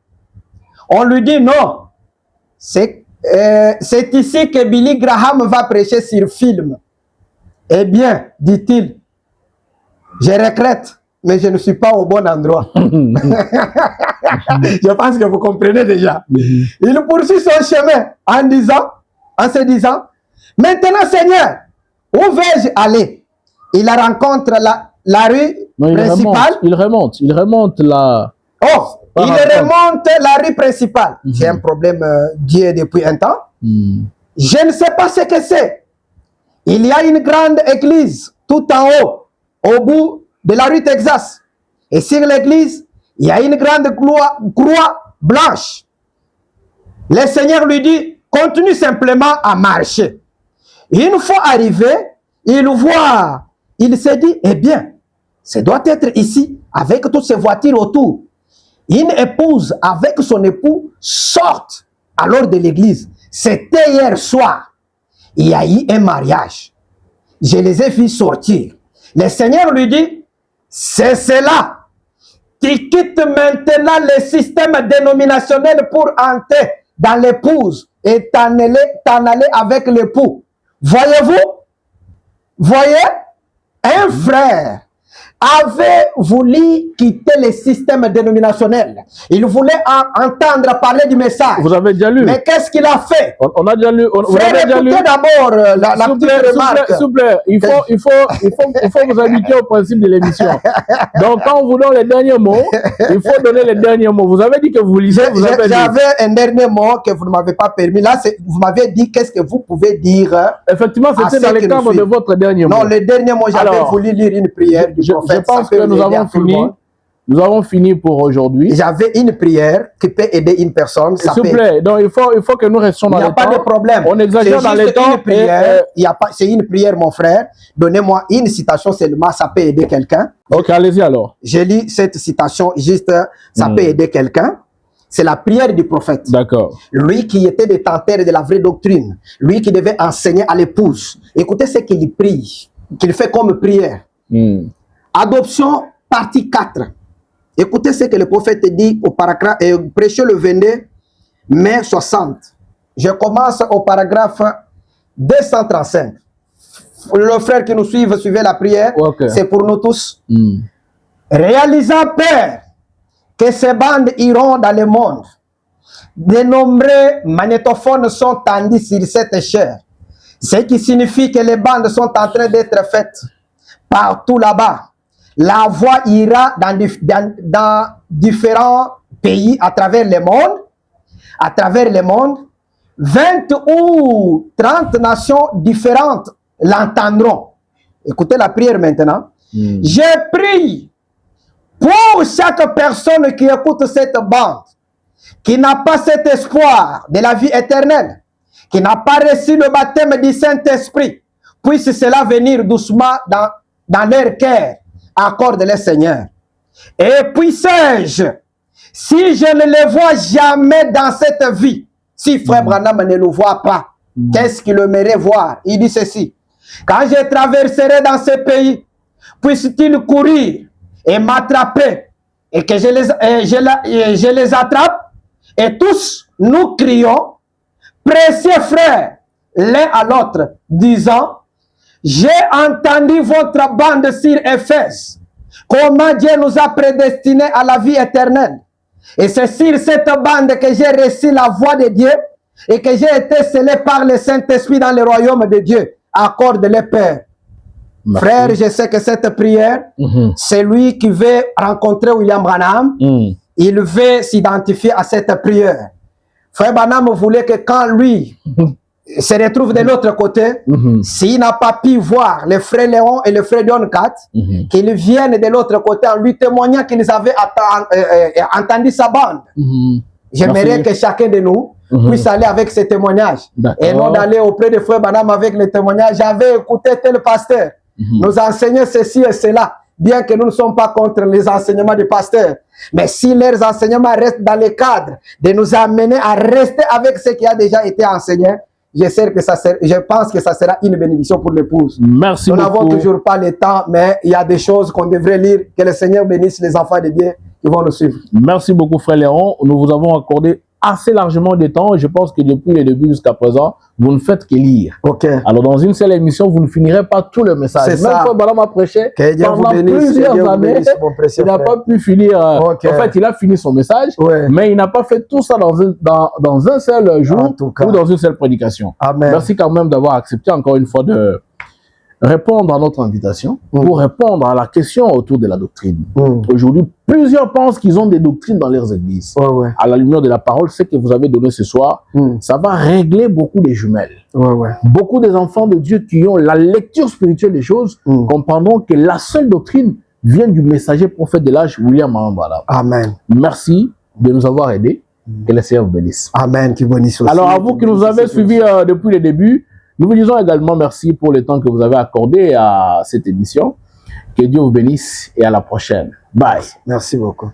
On lui dit non. C'est ici que Billy Graham va prêcher sur film. Eh bien, dit-il, je regrette, mais je ne suis pas au bon endroit. Je pense que vous comprenez déjà. Il poursuit son chemin en se disant, maintenant Seigneur, où vais-je aller? Il rencontre la rue principale. Il remonte la... Il remonte la rue principale. J'ai un problème Dieu depuis un temps. Je ne sais pas ce que c'est. Il y a une grande église tout en haut, au bout de la rue Texas. Et sur l'église, il y a une grande croix blanche. Le Seigneur lui dit, continue simplement à marcher. Une fois arrivé, il voit, il se dit, eh bien, ça doit être ici, avec toutes ces voitures autour. Une épouse avec son époux sortent alors de l'église. C'était hier soir. Il y a eu un mariage. Je les ai vus sortir. Le Seigneur lui dit, c'est cela. Tu quittes maintenant le système dénominationnel pour entrer dans l'épouse et t'en aller avec l'époux. Voyez-vous? Voyez? Un frère avait voulu quitter le système dénominationnel. Il voulait entendre parler du message. Vous avez déjà lu. Mais qu'est-ce qu'il a fait? On a déjà lu. Frère, écoutez d'abord la petite remarque. S'il vous plaît, il faut vous habituer au principe de l'émission. Donc, quand on vous donne les derniers mots, il faut donner les derniers mots. Vous avez dit que vous lisez, vous avez dit. J'avais un dernier mot que vous ne m'avez pas permis. Là, vous m'avez dit qu'est-ce que vous pouvez dire. Effectivement, c'était dans le cadre de votre dernier mot. Non, le dernier mot, j'avais voulu lire une prière du prophète. Je pense que nous avons fini. nous avons fini pour aujourd'hui. J'avais une prière qui peut aider une personne. S'il vous plaît, donc il faut que nous restions dans le temps. Il n'y a pas de problème. On exagère dans les temps. C'est une prière, mon frère. Donnez-moi une citation seulement, ça peut aider quelqu'un. Ok, allez-y alors. Je lis cette citation, juste, ça peut aider quelqu'un. C'est la prière du prophète. D'accord. Lui qui était détenteur de la vraie doctrine, lui qui devait enseigner à l'épouse. Écoutez ce qu'il prie, qu'il fait comme prière. Adoption, partie 4. Écoutez ce que le prophète dit au paragraphe, prêchez le 22 mai 60. Je commence au paragraphe 235. Le frère qui nous suit, suivez la prière. Okay. C'est pour nous tous. Réalisant, Père, que ces bandes iront dans le monde. De nombreux magnétophones sont tendus sur cette chair. Ce qui signifie que les bandes sont en train d'être faites partout là-bas. La voix ira dans différents pays à travers le monde. À travers le monde, 20 ou 30 nations différentes l'entendront. Écoutez la prière maintenant. Je prie pour chaque personne qui écoute cette bande, qui n'a pas cet espoir de la vie éternelle, qui n'a pas reçu le baptême du Saint-Esprit, puisse cela venir doucement dans leur cœur. Accorde-le, Seigneur. Et puissé-je, si je ne le vois jamais dans cette vie, si Frère Branham ne le voit pas, qu'est-ce qu'il aimerait voir? Il dit ceci: quand je traverserai dans ce pays, puisse-t-il courir et m'attraper, et que je les attrape, et tous nous crions, précieux frères, l'un à l'autre, disant: j'ai entendu votre bande sur Éphèse, comment Dieu nous a prédestinés à la vie éternelle. Et c'est sur cette bande que j'ai reçu la voix de Dieu et que j'ai été scellé par le Saint-Esprit dans le royaume de Dieu. Accorde-le, Père. Merci. Frère, je sais que cette prière, c'est lui qui veut rencontrer William Branham. Il veut s'identifier à cette prière. Frère Branham voulait que quand lui se retrouve de l'autre côté, s'il n'a pas pu voir le frère Léon et le frère John Kat, qu'ils viennent de l'autre côté en lui témoignant qu'ils avaient entendu sa bande. J'aimerais que chacun de nous puisse aller avec ces témoignages et non d'aller auprès de frère Branham avec les témoignages. J'avais écouté tel pasteur nous enseigner ceci et cela, bien que nous ne sommes pas contre les enseignements du pasteur. Mais si leurs enseignements restent dans le cadre de nous amener à rester avec ce qui a déjà été enseigné, je pense que ça sera une bénédiction pour l'épouse. Merci beaucoup. Nous n'avons toujours pas le temps, mais il y a des choses qu'on devrait lire. Que le Seigneur bénisse les enfants de Dieu qui vont nous suivre. Merci beaucoup, frère Léon. Nous vous avons accordé assez largement de temps. Je pense que depuis le début jusqu'à présent, vous ne faites que lire. Alors, dans une seule émission, vous ne finirez pas tout le message. Même quand Branham a prêché, pendant plusieurs années, il n'a pas pu finir. En fait, il a fini son message, mais il n'a pas fait tout ça dans un seul jour ou dans une seule prédication. Amen. Merci quand même d'avoir accepté encore une fois de répondre à notre invitation pour répondre à la question autour de la doctrine. Aujourd'hui, plusieurs pensent qu'ils ont des doctrines dans leurs églises. À la lumière de la parole, ce que vous avez donné ce soir, ça va régler beaucoup de jumelles. Beaucoup des enfants de Dieu qui ont la lecture spirituelle des choses comprendront que la seule doctrine vient du messager prophète de l'âge, William Branham. Amen. Merci de nous avoir aidés. Que le Seigneur vous bénisse. Amen. Qui bénisse aussi. Alors, à vous qui nous avez suivis depuis le début, nous vous disons également merci pour le temps que vous avez accordé à cette émission. Que Dieu vous bénisse et à la prochaine. Bye. Merci beaucoup.